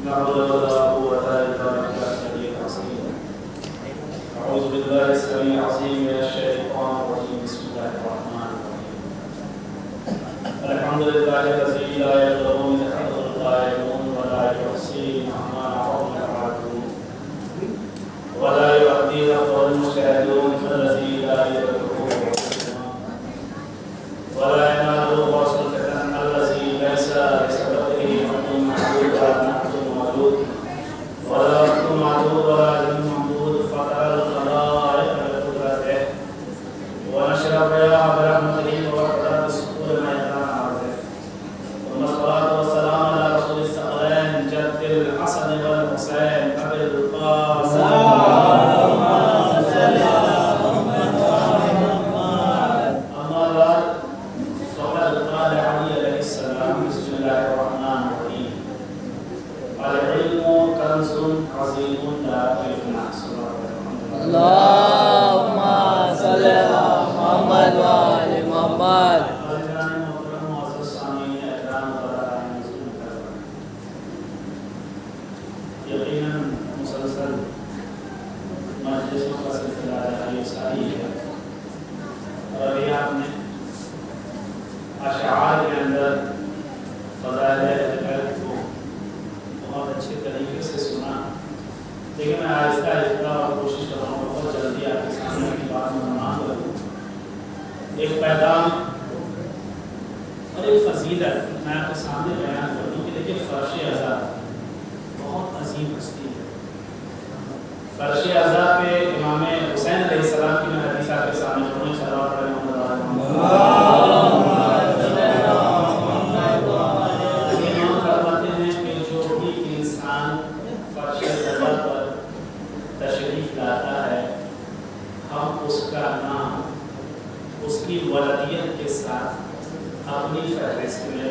لا حول ولا قوة إلا بالله العلي العظيم. أعوذ بالله السميع العظيم من الشيطان الرجيم. بسم الله الرحمن الرحيم. الحمد لله الذي لا يغلب من حق القائمون ولا يحصي عما عظم العادون ولا يؤدي قول المشاهدون الذي لا يدركه ولا ينال وصل فتن الذي ليس لسببه حق محدود ولا نحن موجود ولا وقت معدود ولا علم محدود فقر الخلائق بقدرته ونشر الرياح برحمته وقدر السكور ما يقرأ عرضه. ثم الصلاة والسلام على رسول الثقلين جد الحسن والحسين أبي القاسم اللهم صل على محمد وعلى محمد. یقیناً مسلسل مجلسوں کا سلسلہ جاری ہے اور ابھی آپ نے اشعار کے اندر فضائل ذکر کو بہت اچھے طریقے سے سنا، لیکن میں آہستہ آہستہ اور کوشش کر رہا ہوں بہت جلدی آپ کے سامنے کی بات مہمان کروں. ایک پیغام اور ایک فضیلت میں آپ کے سامنے بیان کروں کہ دیکھیے فرش عزا بہت عظیم ہستی ہے. فرش عزا پہ امام حسین علیہ السلام کی میں حدیث آپ کے سامنے پڑھوں. صلوات علی محمد ولدیت کے ساتھ اپنی فہرست میں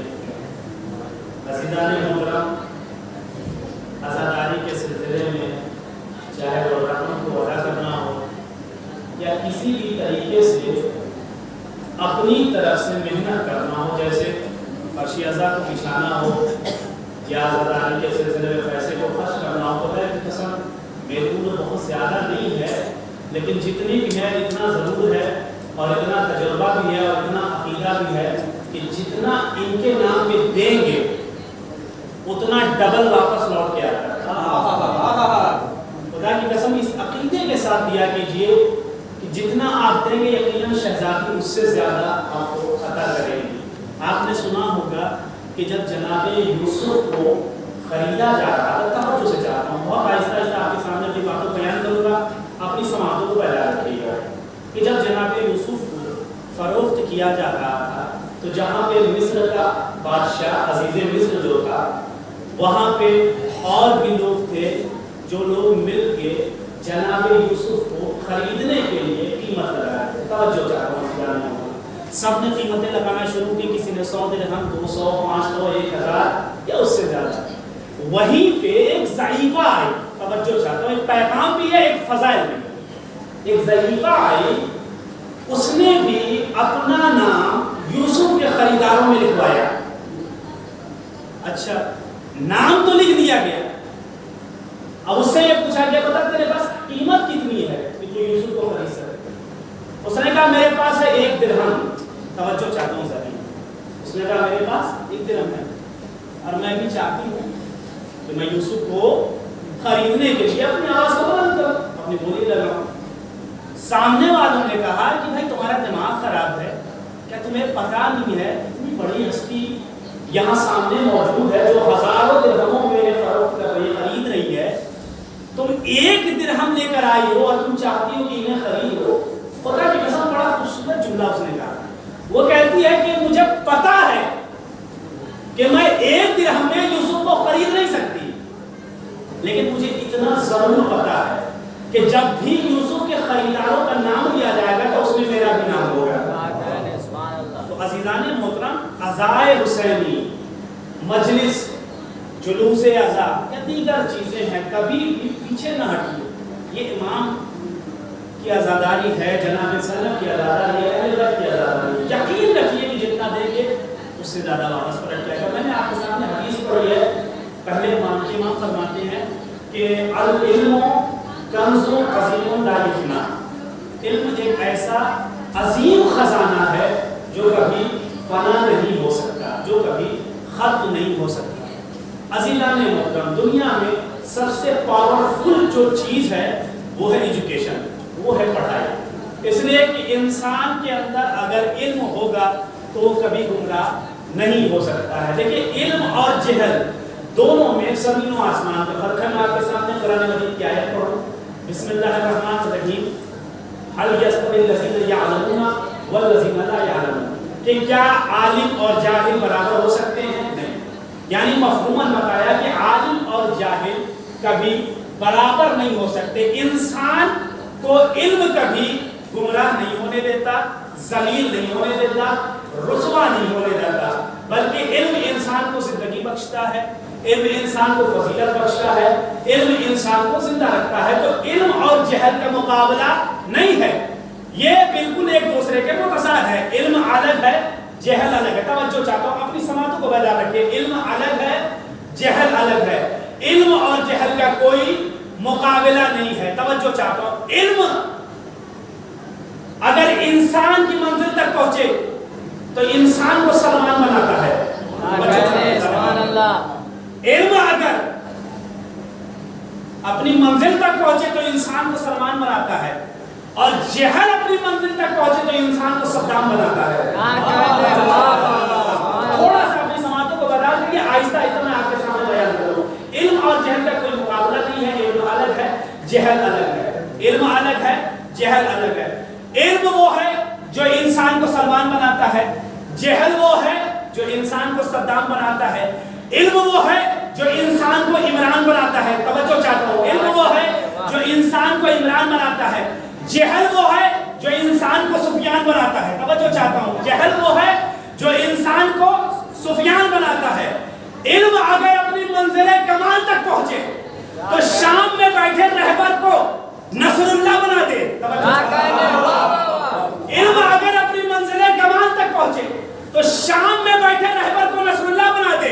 عزیزان محترم عزاداری کے سلسلے میں چاہے وہ رقم کو ادا کرنا ہو یا کسی بھی طریقے سے اپنی طرف سے محنت کرنا ہو، جیسے فرش عزا کو بچھانا ہو یا عزاداری کے سلسلے میں پیسے کو خرچ کرنا ہو، تو میری قسم میرے کو بہت زیادہ نہیں ہے، لیکن جتنی بھی ہے اتنا ضرور ہے اور اتنا تجربہ بھی ہے اور اتنا عقیدہ بھی ہے کہ جتنا ان کے نام پہ دیں گے اتنا ڈبل واپس لوٹ کے آتا ہے. خدا کی قسم اس عقیدے کے ساتھ دیا کیجئے کہ جتنا آپ دیں گے یقیناً شہزادی اس سے زیادہ آپ کو عطا کرے گی. آپ نے سنا ہوگا کہ جب جناب یوسف کو خریدا جا رہا تھا، توجہ سے چاہتا ہوں بہت آہستہ آہستہ آپ کے سامنے اپنی باتوں کو بیان کروں گا، اپنی سماعتوں کو بیان رکھیے گا کہ جب جناب یوسف کو فروخت کیا جا رہا تھا تو جہاں پہ مصر کا بادشاہ عزیز مصر جو تھا وہاں پہ اور بھی لوگ تھے جو لوگ مل کے جناب یوسف کو خریدنے کے لیے قیمت لگائے تھے. توجہ چاہتا ہوں جاننا ہوگا. سب نے قیمتیں لگانا شروع کی، کسی نے 100 درہم 200 500 1000 یا اس سے زیادہ. وہیں پہ ایک ضعیفہ آئی. توجہ چاہتا ہوں، ایک پیغام بھی ہے ایک فضائل بھی ہے. ایک ضعیفہ آئی، اس نے بھی اپنا نام یوسف کے خریداروں میں لکھوایا. اچھا نام تو لکھ دیا گیا، اب اس سے یہ پوچھا گیا بتا تیرے پاس قیمت کتنی ہے کہ تو یوسف کو خرید سکے. اس نے کہا میرے پاس ہے 1 درہم. توجہ چاہتا ہوں ذرا. اس نے کہا میرے پاس 1 درہم ہے اور میں بھی چاہتی ہوں کہ میں یوسف کو خریدنے کے لیے اپنی آواز کو بلند کروں، اپنی بولی لگاؤں. سامنے والوں نے کہا کہ بھائی تمہارا دماغ خراب ہے کیا؟ تمہیں پتہ نہیں ہے اتنی بڑی ہستی یہاں سامنے موجود ہے جو ہزاروں درہموں میں فروخت کر رہی ہے، خرید رہی ہے، تم 1 درہم لے کر آئی ہو اور تم چاہتی ہو کہ انہیں خریدو. خدا کی قسم بڑا خوبصورت جملہ اس نے کہا. وہ کہتی ہے کہ مجھے پتہ ہے کہ میں 1 درہم میں یوسف کو خرید نہیں سکتی، لیکن مجھے اتنا ضرور پتہ ہے کہ جب بھی یوسف کے خریداروں کا نام لیا جائے گا تو اس میں میرا بھی نام ہوگا. تو عزیزان محترم، عزائے حسینی، مجلس، جلوس عزا یا دیگر چیزیں ہیں، کبھی بھی پیچھے نہ ہٹیے. یہ امام کی عزاداری ہے، جناب سلف کی عزاداری ہے، اہل بیت کی عزاداری ہے. یقین رکھیے کہ جتنا دیں گے اس سے زیادہ واپس پلٹ جائے گا. میں نے آپ کے سامنے حدیث پڑھی ہے، پہلے امام فرماتے ہیں کہ العلم کنز عظیم لا یفنا، علم ایک ایسا عظیم خزانہ ہے جو کبھی فنا نہیں ہو سکتا، جو کبھی ختم نہیں ہو سکتا۔ عزیزان محترم، دنیا میں سب سے پاورفل جو چیز ہے وہ ہے ایجوکیشن، وہ ہے پڑھائی۔ اس لیے کہ انسان کے اندر اگر علم ہوگا تو وہ کبھی گمراہ نہیں ہو سکتا ہے۔ دیکھیں علم اور جہل دونوں میں زمین و آسمان کا فرق ہے۔ میں آپ کے سامنے قرآن مجید کی آیت پڑھوں، بسم اللہ الرحمن الرحیم، هل يستوي الذين يعلمون والذين لا يعلمون، کہ کیا عالم اور جاہل برابر ہو سکتے ہیں؟ نہیں۔ یعنی مفہوماً بتایا کہ عالم اور جاہل کبھی برابر نہیں ہو سکتے۔ انسان کو علم کبھی گمراہ نہیں ہونے دیتا، ذلیل نہیں ہونے دیتا، رسوا نہیں ہونے دیتا، بلکہ علم انسان کو زندگی بخشتا ہے، علم انسان کو فضیلت بخشتا ہے، علم انسان کو زندہ رکھتا ہے۔ تو علم اور جہل کا مقابلہ نہیں ہے، یہ بالکل ایک دوسرے کے متضاد ہے۔ علم الگ ہے، جہل الگ ہے۔ توجہ چاہتا ہوں، اپنی سماعتوں کو بیدار رکھیے۔ علم الگ ہے، جہل الگ ہے۔ علم اور جہل کا کوئی مقابلہ نہیں ہے۔ توجہ چاہتا ہوں، علم اگر انسان کی منزل تک پہنچے تو انسان کو سلمان بناتا ہے۔ سبحان اللہ۔ علم اگر اپنی منزل تک پہنچے تو انسان کو سلمان بناتا ہے، اور جہل اپنی منزل تک پہنچے تو انسان کو صدام بناتا ہے۔ تھوڑا سا اپنی سماعتوں کو بتا دیجیے، آہستہ آہستہ میں آپ کے سامنے بیان کروں۔ علم اور جہل کا کوئی مقابلہ نہیں ہے، علم الگ ہے، جہل الگ ہے۔ علم الگ ہے، جہل الگ ہے۔ علم وہ ہے جو انسان کو سلمان بناتا ہے، جہل وہ ہے جو انسان کو صدام بناتا ہے۔ علم وہ ہے جو انسان کو عمران بناتا ہے۔ توجہ چاہتا ہوں، علم وہ ہے جو انسان کو عمران بناتا ہے، جہل وہ ہے جو انسان کو سفیان بناتا ہے۔ توجہ چاہتا ہوں، جہل وہ ہے جو انسان کو سفیان بناتا ہے۔ علم اگر اپنی منزل کمال تک پہنچے تو شام میں بیٹھے رہبر کو نصر اللہ بنا دے۔ علم اگر اپنی منزل کمال تک پہنچے تو شام میں بیٹھے رہبر کو نصر اللہ بنا دے۔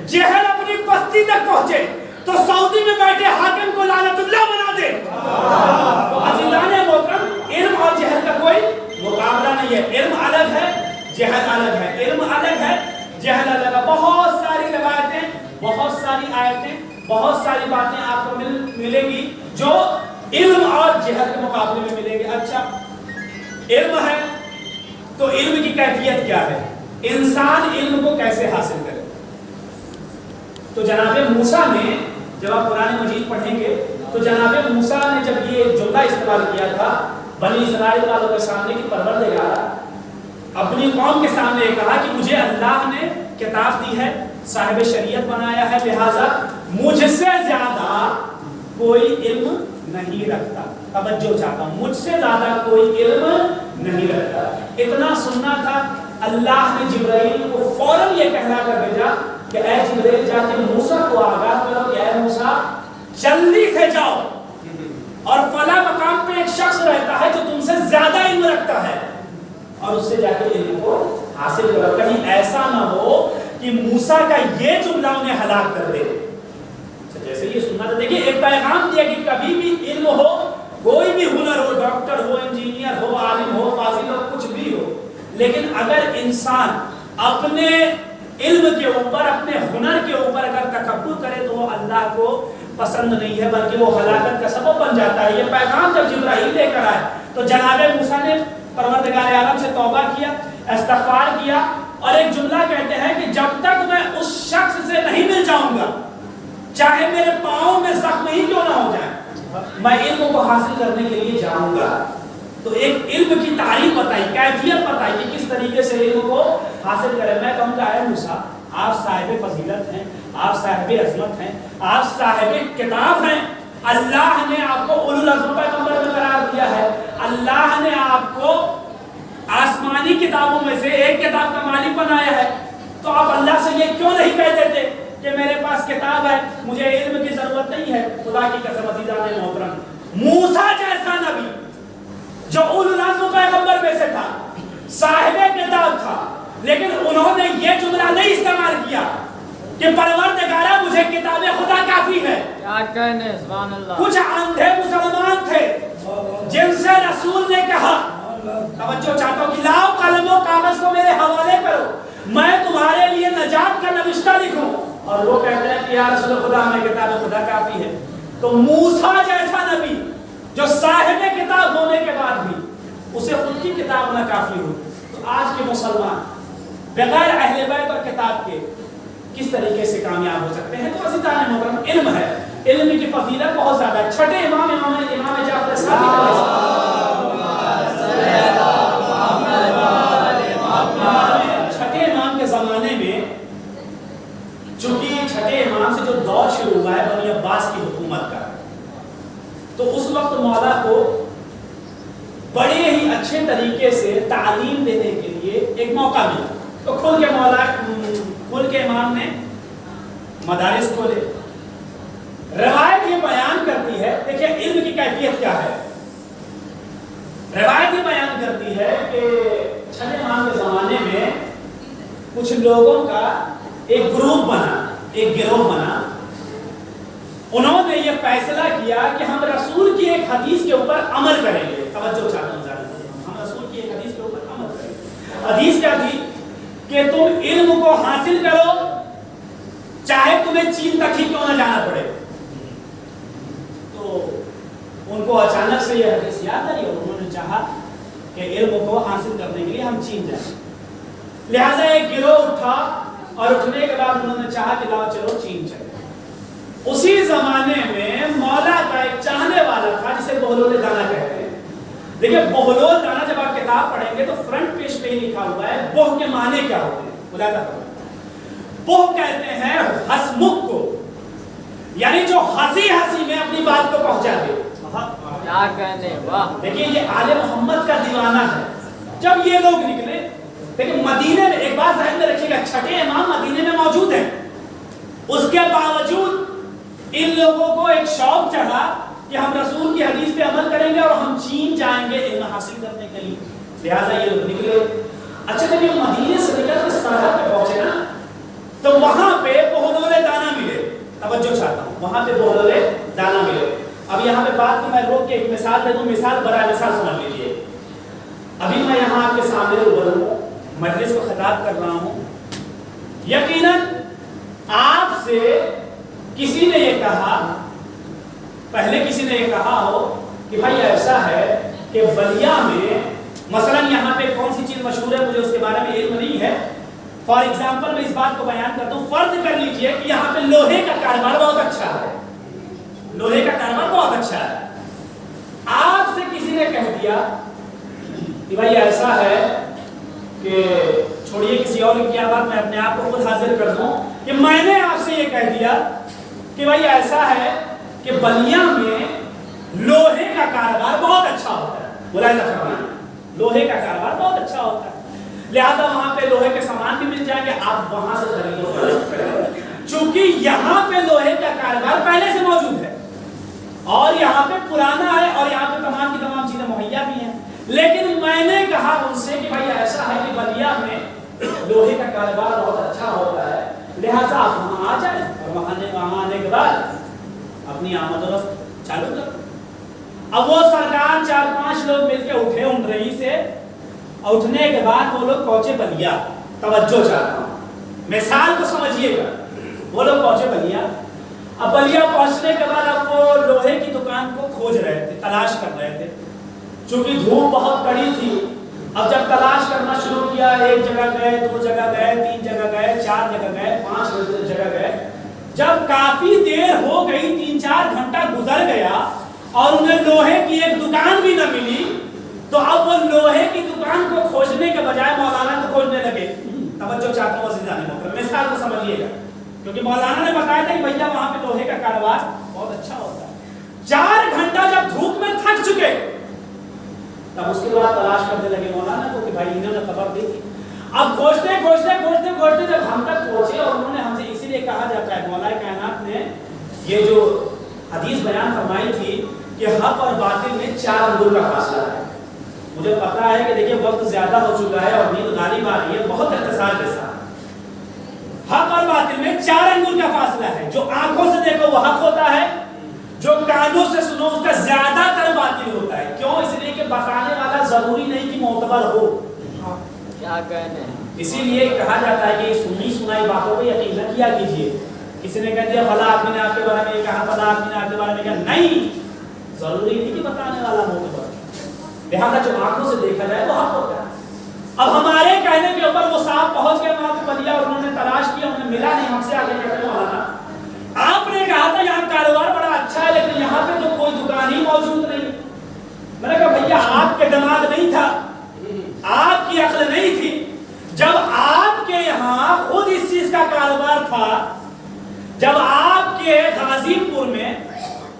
جہل اپنی پستی تک پہنچے تو سعودی میں بیٹھے حاکم کو لعنت اللہ بنا دے۔ عزیزان محترم، علم اور جہل کا کوئی مقابلہ نہیں ہے۔ علم الگ ہے، جہل الگ ہے۔ علم الگ ہے، جہل الگ ہے۔ بہت ساری روایتیں، بہت ساری آیتیں، بہت ساری باتیں آپ کو ملیں گی جو علم اور جہل کے مقابلے میں ملیں گے۔ اچھا، علم ہے تو علم کی کیفیت کیا ہے؟ انسان علم کو کیسے حاصل کرے؟ تو جناب موسیٰ نے، جب آپ قرآن مجید پڑھیں گے تو جناب موسیٰ نے جب یہ جملہ استعمال کیا تھا بنی اسرائیل والوں کے سامنے کہ پروردگار، اپنی قوم کے سامنے کہا کہ مجھے اللہ نے کتاب دی ہے، صاحب شریعت بنایا ہے، لہٰذا مجھ سے زیادہ کوئی علم نہیں رکھتا۔ توجہ چاہتا ہوں، مجھ سے زیادہ کوئی علم نہیں رکھتا۔ اتنا سننا تھا، اللہ نے جبرائیل کو فوراً یہ کہلا کر بھیجا کہ اے جبرائیل جا کے موسیٰ کو آگاہ کرو کہ اے موسیٰ جلدی سے جاؤ اور فلاں مقام پہ ایک شخص رہتا ہے جو تم سے زیادہ علم رکھتا ہے، اور اس سے جا کے علم کو حاصل کرو۔ کہیں ایسا نہ ہو کہ موسیٰ کا یہ جملہ انہیں ہلاک کر دے۔ جیسے یہ سننا تھا، دیکھیں ایک پیغام دیا کہ کبھی بھی علم ہو، کوئی بھی ہنر ہو، ڈاکٹر ہو، انجینئر ہو، عالم ہو، فاضل ہو، کچھ بھی ہو، لیکن اگر انسان اپنے علم کے اوپر، اپنے ہنر کے اوپر اگر تکبر کرے تو وہ اللہ کو پسند نہیں ہے، بلکہ وہ ہلاکت کا سبب بن جاتا ہے۔ یہ پیغام جب جبرائیل لے کر آئے تو جناب موسیٰ نے پروردگار عالم سے توبہ کیا، استغفار کیا، اور ایک جملہ کہتے ہیں کہ جب تک میں اس شخص سے نہیں مل جاؤں گا، چاہے میرے پاؤں میں زخم ہی کیوں نہ ہو جائے، میں علم کو حاصل کرنے کے لیے جاؤں گا۔ تو ایک علم کی تعریف بتائی، کیفیت بتائی کہ کس طریقے سے علم کو حاصل کرے۔ میں کہوں گا اے موسیٰ، آپ صاحب فضیلت ہیں، آپ صاحب عظمت ہیں، آپ صاحب کتاب ہیں، اللہ نے آپ کو اولو العزم پیغمبر میں قرار دیا ہے، اللہ نے آپ کو آسمانی کتابوں میں سے ایک کتاب کا مالک بنایا ہے، تو آپ اللہ سے یہ کیوں نہیں کہہ دیتے کہ میرے پاس کتاب ہے، مجھے علم کی ضرورت نہیں ہے؟ خدا کی قسم عزیزان محترم، موسیٰ جیسا نبی جو اولو العزم پیغمبر میں سے تھا، صاحب کتاب تھا، لیکن انہوں نے یہ جملہ نہیں استعمال کیا کہ پروردگارا مجھے کتاب خدا کافی ہے، کیا کہنے سبحان اللہ. کچھ اندھے مسلمان تھے جن سے رسول نے کہا, توجہ چاہتا ہوں کہ لاؤ قلم و کاغذ کو میرے حوالے کرو, میں تمہارے لیے نجات کا نوشتہ لکھوں. اور وہ کہتے ہیں کہ یا رسول خدا ہمیں کتاب خدا کافی ہے. تو موسیٰ جیسا نبی جو صاحب کتاب ہونے کے بعد بھی اسے خود کی کتاب نہ کافی ہو, تو آج کے مسلمان بغیر اہل بیت اور کتاب کے کس طریقے سے کامیاب ہو سکتے ہیں؟ تو عزیزان محترم, علم ہے, علم کی فضیلت بہت زیادہ ہے. چھٹے امام جعفر صادق علیہ السلام, چھٹے امام کے زمانے میں, چونکہ چھٹے امام سے جو دور شروع ہوا ہے بنی عباس کی حکومت کا, تو اس وقت مولا کو بڑے ہی اچھے طریقے سے تعلیم دینے کے لیے ایک موقع ملا. تو کھل کے امام نے مدارس کھولے. روایت یہ بیان کرتی ہے, دیکھیں علم کی کیفیت کیا ہے. روایت یہ بیان کرتی ہے کہ چھٹے امام کے زمانے میں کچھ لوگوں کا ایک گروپ بنا, ایک گروہ بنا. انہوں نے یہ فیصلہ کیا کہ ہم رسول کی ایک حدیث کے اوپر عمل کریں گے. توجہ چاہتا ہوں, ہم رسول کی ایک حدیث کے اوپر عمل کریں گے. حدیث کیا تھی کہ تم علم کو حاصل کرو چاہے تمہیں چین تک ہی کیوں نہ جانا پڑے. تو ان کو اچانک سے یہ حدیث یاد آئی اور انہوں نے چاہا کہ علم کو حاصل کرنے کے لیے ہم چین جائیں. لہذا ایک گروہ اٹھا اور اٹھنے کے بعد انہوں نے چاہا کہ لاؤ چلو چین چلے. اسی زمانے میں مولا کا ایک چاہنے والا تھا جسے بہلول دانا کہتے ہیں. دیکھیں بہلول دانا جب آپ کتاب پڑھیں گے تو فرنٹ پیج پہ ہی لکھا ہوا ہے بہ کے معنی کیا ہوتے ہیں. بہ کہتے ہیں ہسمکھ کو, یعنی جو ہنسی ہنسی میں اپنی بات کو پہنچا دے. کیا کہنے, واہ. دیکھیں یہ آل محمد کا دیوانہ ہے. جب یہ لوگ نکلے, لیکن مدینے میں ایک بات ذہن میں رکھیے گا, چھٹے امام مدینے میں موجود ہیں, اس کے باوجود ان لوگوں کو ایک شوق چڑھا کہ ہم رسول کی حدیث پہ عمل کریں گے اور ہم چین جائیں گے علم حاصل کرنے کے لیے. لہٰذا یہ لوگ نکلے. اچھا جب یہ مدینے سے نکل کے سرحد پہ پہنچے نا, تو وہاں پہ بہلول دانا ملے. توجہ چاہتا ہوں, وہاں پہ بہلول دانا ملے. اب یہاں پہ بات کی میں روک کے ایک مثال دے دوں, مثال برائے مثال سمجھ لیجیے. ابھی میں یہاں آپ کے سامنے روبرو ہوں, مجلس کو خطاب کر رہا ہوں. یقیناً آپ سے کسی نے یہ کہا, پہلے کسی نے یہ کہا ہو کہ بھائی ایسا ہے کہ بلیا میں مثلا یہاں پہ کون سی چیز مشہور ہے, مجھے اس کے بارے میں علم نہیں ہے. فار ایگزامپل میں اس بات کو بیان کرتا ہوں, فرض کر لیجئے کہ یہاں پہ لوہے کا کاروبار بہت اچھا ہے, لوہے کا کاروبار بہت اچھا ہے. آپ سے کسی نے کہہ دیا کہ بھائی ایسا ہے کہ چھوڑیے کسی اور کی کیا بات, میں اپنے آپ کو خود حاضر کر دوں کہ میں نے آپ سے یہ کہہ دیا کہ بھائی ایسا ہے کہ بلیا میں لوہے کا کاروبار بہت اچھا ہوتا ہے. لوہے کا کاروبار بہت اچھا ہوتا ہے, لہذا وہاں پہ لوہے کے سامان بھی مل جائیں گے, آپ وہاں سے خریدو. چونکہ یہاں پہ لوہے کا کاروبار پہلے سے موجود ہے اور یہاں پہ پرانا ہے اور یہاں پہ تمام کی تمام چیزیں مہیا بھی ہیں, لیکن میں نے کہا ان سے کہ بھائی ایسا ہے کہ بلیا میں لوہے کا کاروبار بہت اچھا ہوتا ہے, لہذا آپ وہاں آ جائیں اور وہاں آنے کے بعد اپنی آمد و رفت چالو کرو. اب وہ سرکار 4-5 لوگ مل کے اٹھے ان رہی سے, اٹھنے کے بعد وہ لوگ پہنچے بلیا. توجہ چاہتا ہوں, مثال کو سمجھیے گا. وہ لوگ پہنچے بلیا. اب بلیا پہنچنے کے بعد اب وہ لوہے کی دکان کو کھوج رہے تھے, تلاش کر رہے تھے. چونکہ دھوپ بہت کڑی تھی, اب جب تلاش کرنا شروع کیا, ایک جگہ گئے, 2 جگہ گئے, 3 جگہ گئے, 4 جگہ گئے, 5 جگہ گئے. جب کافی دیر ہو گئی, 3-4 گھنٹہ گزر گیا اور انہیں لوہے کی ایک دکان بھی نہ ملی, تو اب وہ لوہے کی دکان کو کھوجنے کے بجائے مولانا کو کھوجنے لگے. توجہ چاہتا ہوں عزیزان محترم, مثال کو سمجھیے گا, کیونکہ مولانا نے بتایا تھا کہ بھیا وہاں پہ لوہے کا کاروبار بہت اچھا ہوتا ہے. 4 گھنٹہ جب دھوپ میں تھک چکے, تب اس کے بعد تلاش کرنے لگے مولانا کو کہ بھائی انہوں نے خبر دی تھی. اب کھوجتے جب ہم تک پہنچے, اور انہوں نے ہم سے اسی لیے کہا جاتا ہے, مولا کائنات نے یہ جو حدیث بیان فرمائی تھی کہ حق اور باطل میں 4 انگل کا فاصلہ ہے. مجھے پتا ہے کہ دیکھیں وقت زیادہ ہو چکا ہے اور نیند غالب آ رہی ہے, بہت اختصار کے ساتھ. حق اور باطل میں 4 انگل کا فاصلہ ہے. جو آنکھوں سے دیکھو وہ حق ہوتا ہے, ضروری نہیں کہ معتبر ہو. کیا کہنے. اسی لیے کہا جاتا ہے کہ سنی سنائی باتوں پہ یقین نہ کیا کیجیے. کسی نے کہہ دیا فلاں آدمی نے آپ کے بارے میں یہ کہا, فلاں آدمی نے آپ کے بارے میں کہا, نہیں, ضروری نہیں کہ بتانے والا معتبر. لہٰذا جو آنکھوں سے دیکھا جائے وہ حق ہوتا ہے. اب ہمارے کہنے کے اوپر وہ صاحب پہنچ گئے وہاں پہ بدیا, اور انہوں نے تلاش کیا, انہیں ملا نہیں. ہم سے آگے کہتے مولانا آپ نے کہا تھا یہاں کاروبار بڑا اچھا ہے لیکن یہاں پہ تو کوئی دکان ہی موجود نہیں. میں نے کہا بھیا آپ کے دماغ نہیں تھا, آپ کی عقل نہیں تھی. جب آپ کے یہاں خود اس چیز کا کاروبار تھا, جب آپ کے غازی پور میں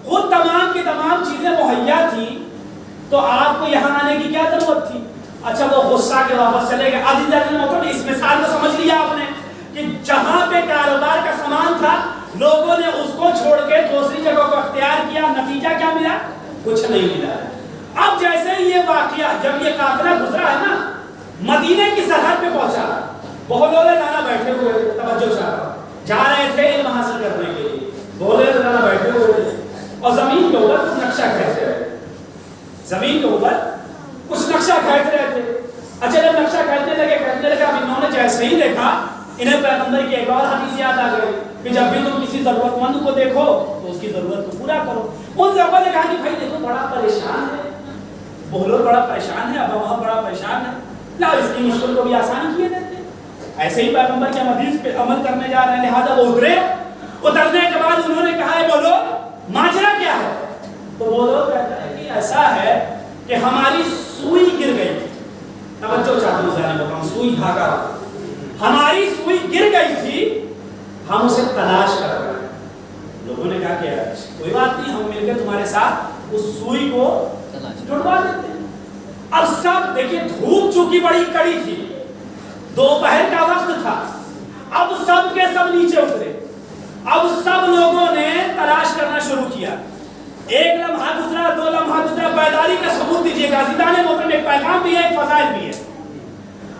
خود تمام کی تمام چیزیں مہیا تھی, تو آپ کو یہاں آنے کی کیا ضرورت تھی. اچھا وہ غصہ کے واپس چلے گئے. عزیزان محترم اس مثال کو سمجھ لیا آپ نے کہ جہاں پہ کاروبار کا سامان تھا لوگوں نے اس کو چھوڑ کے دوسری جگہ کو اختیار کیا, نتیجہ کیا ملا؟ کچھ نہیں ملا. اب جیسے یہ واقعہ جب یہ قافلہ گزرا ہے نا, مدینے کی سرحد پہ پہنچا, بہت لوگ نانا بیٹھے ہوئے, توجہ چاہا, جا رہے تھے علم حاصل کرنے کے لیے, بولے نانا بیٹھے ہوئے تھے, اور زمین کے اوپر کچھ نقشہ کھینچ رہے تھے. زمین کے اوپر کچھ نقشہ کھینچ رہے تھے. اچھا جب نقشہ کھینچنے لگے, اب انہوں نے جیسے ہی دیکھا, انہیں پیغمبر کی ایک اور حدیث یاد آ گئی کہ جب بھی تم کسی ضرورت مند کو دیکھو تو اس کی ضرورت کو پورا کرو. ان لوگوں نے کہا کہ بھائی دیکھو بڑا پریشان ہے, بہلول بڑا پریشان ہے, ابا وہاں بڑا پریشان ہے, لا اس کی مشکل کو بھی آسان کیے دیتے. ایسے ہی پیغمبر کے حدیث پہ عمل کرنے جا رہے ہیں, لہٰذا وہ اترے. اترنے کے بعد انہوں نے کہا ہے بولو ماجرا کیا ہے. تو بولو کہتا ہے کہ ایسا ہے کہ ہماری سوئی گر گئی تھی. توجہ چاہتے ہیں ذہن میں, سوئی دھاگا, ہماری سوئی گر گئی تھی, ہم اسے تلاش کر رہے ہیں. لوگوں نے کہا کہ کوئی بات نہیں, ہم مل کے تمہارے ساتھ اس سوئی کو جڑوا دیتے ہیں. اب سب دیکھیے دھوپ چونکہ بڑی کڑی تھی, دوپہر کا وقت تھا, اب سب کے سب نیچے اترے. اب سب لوگوں نے تلاش کرنا شروع کیا. ایک لمحہ گزرا, دو لمحہ گزرا, بیداری کا ثبوت دیجیے گا. عزیزان محترم ایک پیغام بھی ہے, ایک فضائل بھی ہے.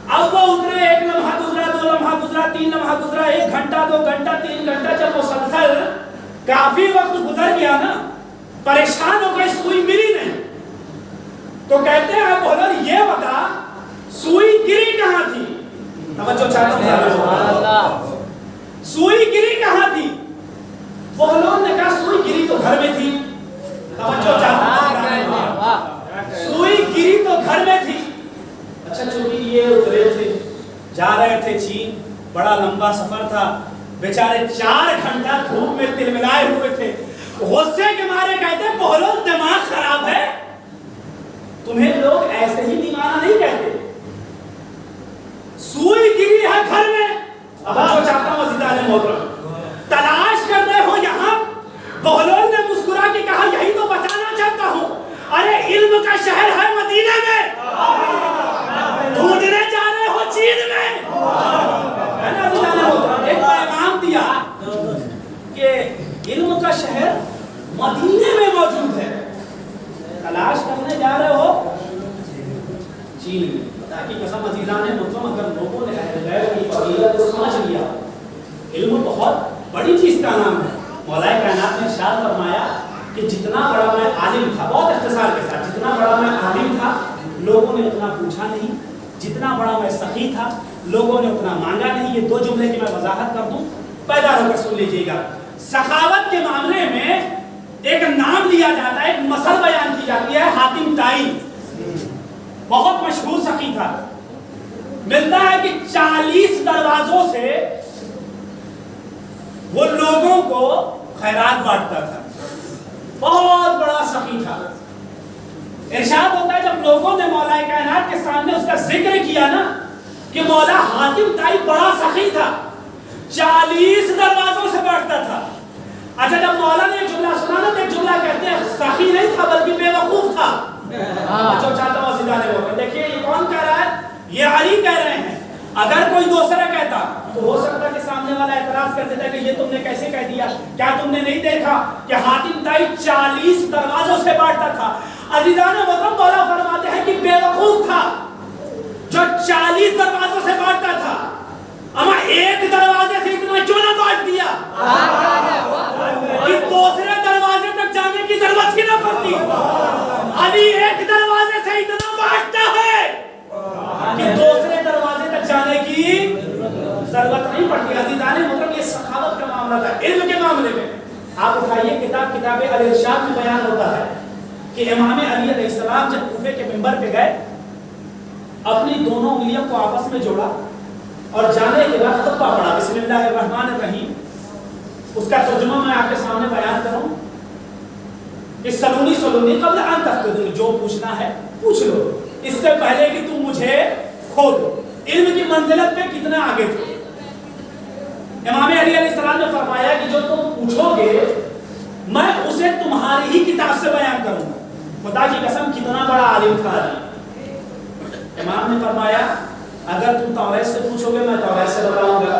اب وہ اترے, ایک لمحہ گزرا, دو لمحہ گزرا, تین لمحہ گزرا, 1 گھنٹہ 2 گھنٹہ 3 گھنٹہ, جب مسلسل کافی وقت گزر گیا نا, پریشان ہو گئے, سوئی ملی نہیں. تو کہتے ہیں بولو یہ بتا سوئی گری کہاں تھی. توجہ چاہتے ہیں, سوئی گری کہاں تھی. بولو نے کہا سوئی گری تو گھر میں تھی. توجہ چاہتے ہیں, سوئی گری تو گھر میں تھی. اچھا چونکہ یہ اترے تھے, جا رہے تھے چین, بڑا لمبا سفر تھا, بیچارے 4 گھنٹہ دھوپ میں تلملائے ہوئے تھے. غصے کے مارے کہتے ہیں بولو دماغ خراب ہے, تمہیں لوگ ایسے ہی دیوانہ نہیں کہتے. سوئی گری ہے گھر میں. اب جو چاہتا ہوں عزیزان محترم, تلاش کر رہے ہو یہاں. بہلول نے مسکرا کے کہا یہی تو بتانا چاہتا ہوں, ارے علم کا شہر ہے مدینے میں, ڈھونڈنے جا رہے ہو چین میں. ایک پیغام دیا کہ علم کا شہر مدینے میں موجود ہے, تلاش کرنے جا رہے ہو چین میں. تاکہ قسم عزیزان محترم, اگر لوگوں نے اہل غیب کی فضیلت کو سمجھ لیا, علم بہت بڑی چیز کا نام ہے. مولا کائنات نے ارشاد فرمایا کہ جتنا بڑا میں عالم تھا, بہت اختصار کے ساتھ, جتنا بڑا میں عالم تھا لوگوں نے اتنا پوچھا نہیں, جتنا بڑا میں سخی تھا لوگوں نے اتنا مانگا نہیں. یہ 2 جملے کی میں وضاحت کر دوں, پیدا ہو کر سن لیجیے گا. سخاوت کے معاملے میں ایک نام لیا جاتا ہے, ایک مثل بیان کی جاتی ہے. حاتم طائی بہت مشہور سخی تھا. ملتا ہے کہ 40 دروازوں سے وہ لوگوں کو خیرات بانٹتا تھا. بہت بڑا سخی تھا. ارشاد ہوتا ہے جب لوگوں نے مولا کائنات کے سامنے اس کا ذکر کیا نا کہ مولا حاتم طائی بڑا سخی تھا, 40 دروازوں سے بانٹتا تھا. اچھا جب مولا نے ایک جملہ سنا نا, تو ایک جملہ کہتے ہیں سخی نہیں تھا بلکہ بے وقوف تھا. جو چاہتا ہوں سیدھا لے, دیکھیے یہ کون کہہ رہا ہے, یہ علی کہہ رہے ہیں. اگر کوئی دوسرا کہتا تو ہو سکتا کہ سامنے والا اعتراض کر دیتا کہ یہ تم نے کیسے کہہ دیا, کیا تم نے نہیں دیکھا کہ حاتم طائی 40 دروازوں سے بانٹتا تھا. عزیزان محترم, مولا فرماتے ہیں کہ بے وقوف تھا جو 40 دروازوں سے بانٹتا تھا. اما ایک دروازے سے اتنا کیوں نہ بانٹ دیا کہ دوسرے دروازے تک جانے کی ضرورت ہی نہ پڑتی. ابھی ایک دروازے سے اتنا بانٹتا ہے معاملہ تھا علم کے معاملے میں. آپ اٹھائیے کتاب الارشاد میں بیان ہوتا ہے کہ امام علی علیہ السلام جب کوفے کے منبر پہ گئے اپنی دونوں انگلیوں کو آپس میں جوڑا اور جانے کے بعد خطبہ پڑھا بسم اللہ الرحمن الرحیم. اس کا ترجمہ میں آپ کے سامنے بیان کروں کہ سلونی قبل ان تفقدونی، جو پوچھنا ہے پوچھ لو اس سے پہلے کہ تم مجھے کھو دو. علم کی منزلت پہ کتنے آگے تھے. امام علی علیہ السلام نے فرمایا کہ جو تم پوچھو گے میں اسے تمہاری ہی کتاب سے بیان کروں گا. خدا کی قسم کتنا بڑا عالم تھا علی. امام نے فرمایا اگر تم توریت سے پوچھو گے میں توریت سے بتاؤں گا،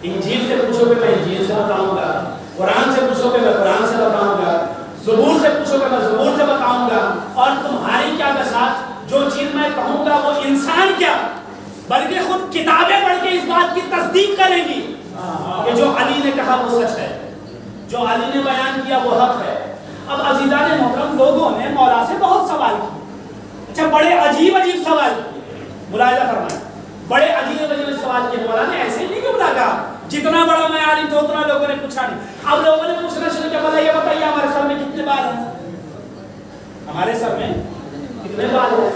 انجیل سے پوچھو گے میں انجیل سے بتاؤں گا، قرآن سے پوچھو گے میں قرآن سے بتاؤں گا، زبور سے پوچھو گے میں زبور سے بتاؤں گا. اور تمہاری کیا بساط، جو چیز میں کہوں گا وہ انسان کیا بلکہ خود کتابیں پڑھ کے اس بات کی تصدیق کریں گی کہ جو علی نے کہا وہ سچ ہے، جو علی نے بیان کیا وہ حق ہے. اب عزیزان محترم لوگوں نے مولا سے بہت سوال کیے. اچھا بڑے عجیب سوال کیے، ملاحظہ فرمائیں بڑے عجیب سوال کیے. مولا نے ایسے نہیں کیوں بلا کہا جتنا بڑا میں عالم تھا اتنا لوگوں نے پوچھا نہیں. اب لوگوں نے پوچھنا شروع کیا، مولا یہ بتائیے ہمارے سر میں کتنے بال ہیں، ہمارے سر میں کتنے بال ہیں.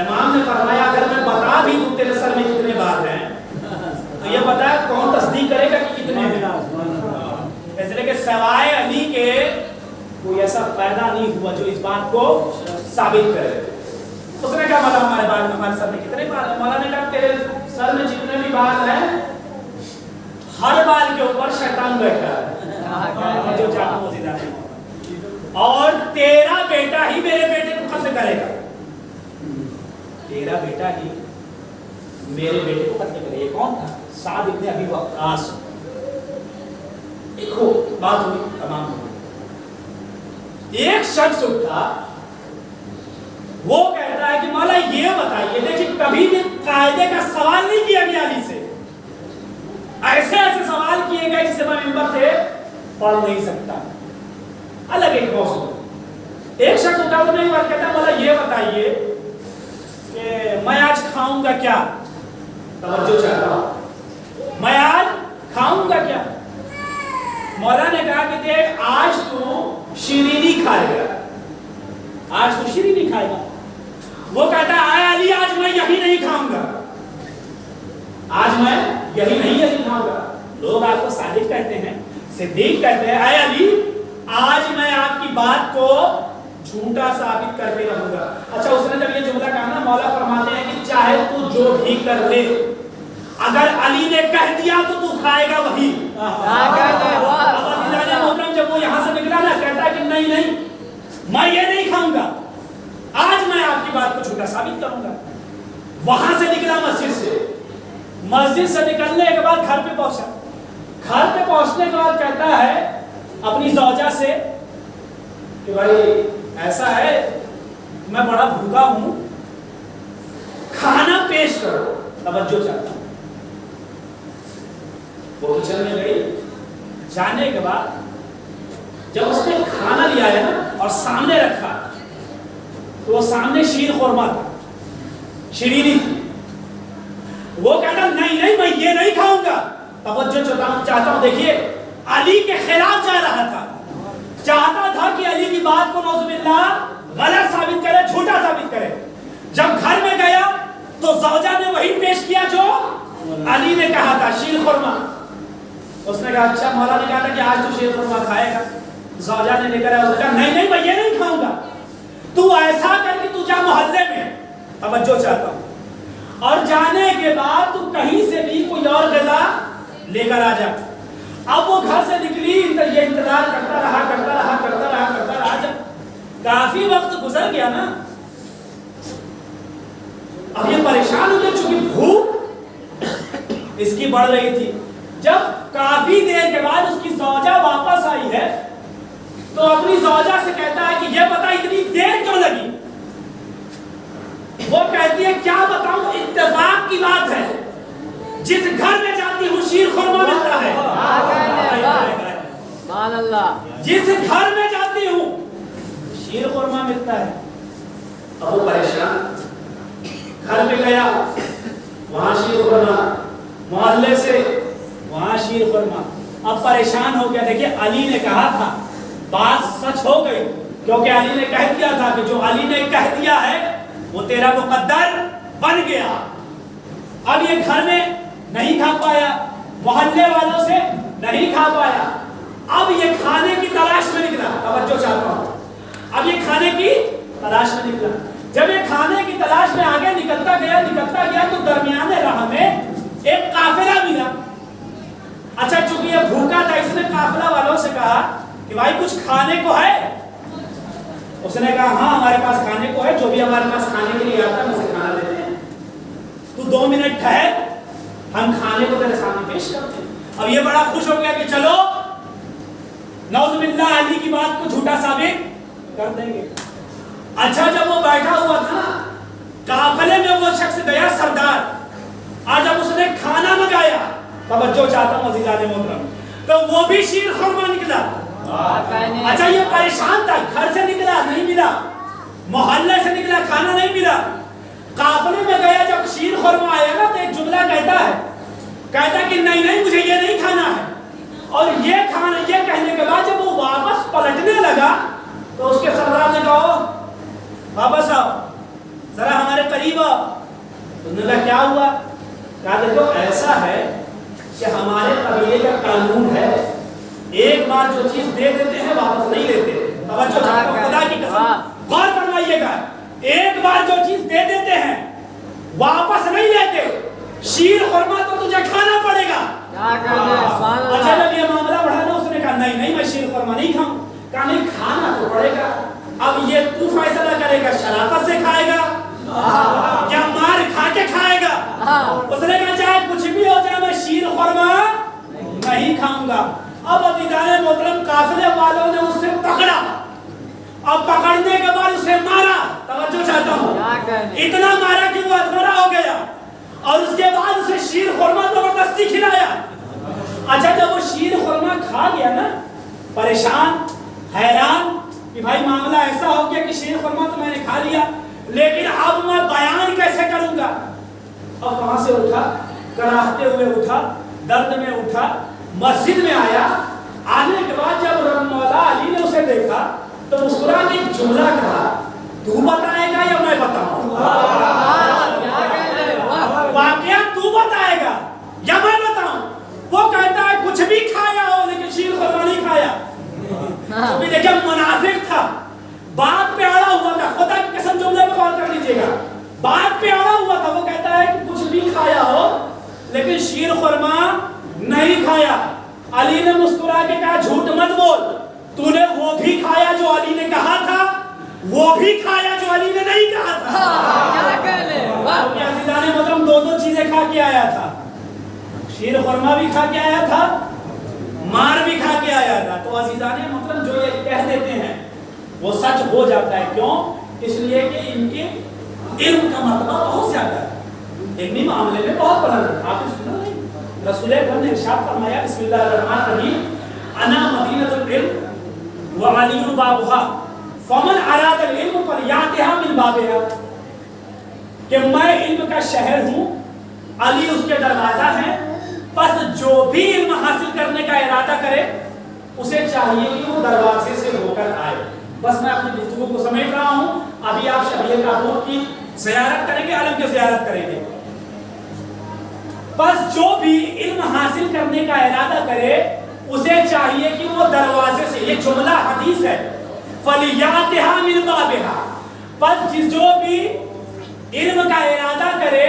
امام نے فرمایا اگر میں بتا بھی دوں تیرے سر میں کتنے بال ہیں تو یہ بتا کون تصدیق کرے گا کہ کتنے ہیں. اس لیے کہ سوائے علی کے کوئی ایسا پیدا نہیں ہوا جو اس بات کو ثابت کرے. اس نے کہا مولا ہمارے سر میں کتنے بال ہیں. مولا نے کہا تیرے سر میں جتنے بھی بال ہیں ہر بال کے اوپر شیطان بیٹھا ہے جو جاتا موجودہ ہے، اور تیرا بیٹا ہی میرے بیٹے کو قتل کرے گا. تیرا بیٹا ہی میرے بیٹے کو قتل کرے. یہ کون تھا؟ سعد ابن ابی وقاص. دیکھو بات ہوئی تمام ہوئی. ایک شخص اٹھا وہ کہتا ہے کہ مولا یہ بتائیے، دیکھیں کبھی بھی قاعدے کا سوال نہیں کیا گیا علی سے، ایسے سوال کیے گئے جسے میں ممبر سے پڑھ نہیں سکتا. الگ ایک موضوع. ایک شخص اٹھا وہ نہیں بات کہتا مولا یہ بتائیے کہ میں آج کھاؤں گا کیا. توجہ چاہتا ہوں، میں آج کھاؤں گا کیا. مولا نے کہا کہ دیکھ آج تو شیرینی کھائے گا، آج تو شیرینی کھائے گا. وہ کہتا ہے اے علی آج میں یہی نہیں کھاؤں گا، آج میں یہی نہیں کھاؤں گا. لوگ آپ کو صادق کہتے ہیں، صدیق کہتے ہیں. اے علی آج میں آپ کی بات کو جھوٹا ثابت کر کے رہوں گا. اچھا اس نے جب یہ جملہ کہا نا مولا فرماتے ہیں کہ چاہے تو جو بھی کر لے اگر علی نے کہہ دیا تو کھائے گا وہی. محترم جب وہ یہاں سے نکلا نا کہتا ہے کہ نہیں میں یہ نہیں کھاؤں گا، آج میں آپ کی بات کو جھوٹا ثابت کروں گا. وہاں سے نکلا مسجد سے نکلنے کے بعد گھر پہ پہنچا. گھر پہ پہنچنے کے بعد کہتا ہے اپنی زوجہ سے کہ بھائی ایسا ہے میں بڑا بھوکا ہوں، کھانا پیش کرو. توجہ چاہتا ہوں. وہ کچن میں گئی. جانے کے بعد جب اس نے کھانا لیا ہے نا اور سامنے رکھا تو وہ سامنے شیر خورما تھا، شیرینی تھی. وہ کہتا نہیں میں یہ نہیں کھاؤں گا. توجہ چاہتا ہوں دیکھیے علی کے خلاف جا رہا تھا، چاہتا تھا کہ علی کی بات کو نعوذ باللہ غلط ثابت کرے، جھوٹا ثابت کرے. جب گھر میں گیا تو زوجہ نے وہی پیش کیا جو علی نے کہا تھا، شیر خورما. اس نے کہا اچھا مولا نے کہا تھا کہ آج تو شیر خورما کھائے گا. زوجہ نے لے کر آیا، اس نے کہا نہیں میں یہ نہیں کھاؤں گا. تو ایسا کر کہ تو جا محلے میں. توجہ چاہتا ہوں. اور جانے کے بعد تو کہیں سے بھی کوئی اور غذا لے کر آ جا. اب وہ گھر سے نکلی، یہ انتظار کرتا رہا. جب کافی وقت گزر گیا نا اب یہ پریشان ہو گیا چونکہ بھوک اس کی بڑھ رہی تھی. جب کافی دیر کے بعد اس کی زوجہ واپس آئی ہے تو اپنی زوجہ سے کہتا ہے کہ یہ بتا اتنی دیر کیوں لگی. وہ کہتی ہے کیا بتاؤں، اتفاق کی بات ہے جس گھر میں جاتی ہوں شیر خورما ملتا ہے. جس گھر میں جاتی ہوں شیر خورما ملتا ہے. اب وہ پریشان گھر پہ گیا، وہاں شیر خورما. محلے سے وہاں شیر خورما. اب پریشان ہو گیا. دیکھیے علی نے کہا تھا, بات سچ ہو گئی, کیونکہ علی نے کہہ دیا تھا کہ جو علی نے کہہ دیا ہے وہ تیرا مقدر بن گیا. اب یہ گھر میں نہیں کھا پایا, محلے والوں سے نہیں کھا پایا, اب یہ کھانے کی تلاش میں نکلا. توجہ چاہتا ہوں, اب یہ کھانے کی تلاش میں نکلا. جب یہ کھانے کی تلاش میں آگے نکلتا گیا تو درمیانے راہ میں ایک قافلہ ملا. اچھا چونکہ یہ بھوکا تھا, اس نے قافلہ والوں سے کہا کہ بھائی کچھ کھانے کو ہے؟ اس نے کہا ہاں ہمارے پاس کھانے کو ہے, جو بھی ہمارے پاس کھانے کے لیے آتا ہے اسے کھانا دیتے ہیں. تو 2 منٹ ٹھہر, ہم کھانے کو تیرے سامنے پیش کرتے ہیں. اب یہ بڑا خوش ہو گیا کہ چلو نعوذ باللہ علی کی بات کو جھوٹا ثابت کر دیں گے. اچھا جب وہ بیٹھا ہوا تھا قافلے میں وہ شخص گیا سردار, اور جب اس نے کھانا منگایا, توجہ چاہتا ہوں عزیزان محترم, تو وہ بھی شیر خورما نکلا. اچھا یہ پریشان تھا, گھر سے نکلا نہیں ملا, محلے سے نکلا کھانا نہیں ملا, قافلے میں گیا, جب شیر خورما آئے گا تو ایک جملہ کہتا کہ نہیں مجھے یہ نہیں کھانا ہے. اور یہ کہنے کے بعد جب وہ واپس پلٹنے لگا تو اس کے سردار نے کہا واپس آؤ, ذرا ہمارے قریب آؤ. انہوں نے کہا کیا ہوا؟ کہا دیکھو ایسا ہے کہ ہمارے قبیلے کا قانون ہے, ایک بار جو چیز دے دیتے ہیں واپس نہیں لیتے. توجہ چاہتا ہوں, خدا کی قسم غور فرمائیے گا, ایک بار جو چیز دے دیتے ہیں واپس نہیں لیتے. شیر خورما تو تجھے کھانا پڑے گا. اچھا جب یہ معاملہ بڑھا نا, اس نے کہا نہیں میں شیر خورما نہیں کھاؤں. کہا نہیں کھانا تو پڑے گا. اب یہ تو فیصلہ کرے گا شرافت سے کھائے گا یا مار کھا کے کھائے گا. اس نے کہا چاہے کچھ بھی ہو جائے میں شیر خورما نہیں کھاؤں گا. اب عزیزان محترم قافلے والوں نے اس سے پکڑا, اب پکڑنے کے بعد اسے مارا. توجہ چاہتا ہوں, اتنا مارا کہ وہ ادھورا ہو گیا, اور اس کے بعد اسے شیر خورما زبردستی کھلایا. اچھا جب وہ شیر خورما کھا گیا نا, پریشان حیران کہ بھائی معاملہ ایسا ہو گیا کہ شیر خورما تو میں نے کھا لیا, لیکن اب میں بیان کیسے کروں گا. اب وہاں سے اٹھا, کراہتے ہوئے اٹھا, درد میں اٹھا, مسجد میں آیا. آنے کے بعد جب مولا علی نے اسے دیکھا تو مسکرا کے ایک جملہ کہا, تو بتائے گا یا میں بتاؤں؟ واقعہ تو بتائے گا یا میں بتاؤں؟ وہ کہتا ہے کچھ بھی کھایا ہو لیکن شیر خورما نہیں کھایا. کیونکہ دیکھیں منافق تھا, بات پہ اڑا ہوا تھا. خدا کی قسم جملے پہ غور کر لیجئے گا, بات پہ اڑا ہوا تھا. وہ کہتا ہے کہ کچھ بھی کھایا ہو لیکن شیر خورما نہیں کھایا. علی نے مسکرا کے کہا جھوٹ مت بول, تو نے وہ بھی کھایا جو علی نے کہا تھا, وہ بھی کھایا جو علی نے نہیں کہا تھا. عزیزان محترم 2 چیزیں کھا کے آیا تھا, شیر خورما بھی کھا کے آیا تھا, مار بھی کھا کے آیا تھا. تو عزیزان محترم جو یہ کہہ دیتے ہیں وہ سچ ہو جاتا ہے. کیوں؟ اس لیے کہ ان کے علم کا مرتبہ بہت زیادہ ہے, علمی معاملے میں بہت بلند ہے. آپ نے سنا نہیں, رسول اکرم نے ارشاد فرمایا بسم اللہ الرحمن الرحیم, انا مدینۃ العلم وعلی بابها فمن اراد العلم فلیأتها من بابها, کہ میں علم کا شہر ہوں, علی اس کے دروازہ ہے, بس جو بھی علم حاصل کرنے کا ارادہ کرے اسے چاہیے کہ وہ دروازے سے ہو کر آئے. بس میں اپنی گفتگو کو سمیٹ رہا ہوں. ابھی آپ شبیہ کابور کی زیارت کریں گے, علم کی زیارت کریں گے. بس جو بھی علم حاصل کرنے کا ارادہ کرے اسے چاہیے کہ وہ دروازے سے, یہ جملہ حدیث ہے, فَلْيَأْتِهَا مِنْ بَابِهَا, بس جو بھی علم کا ارادہ کرے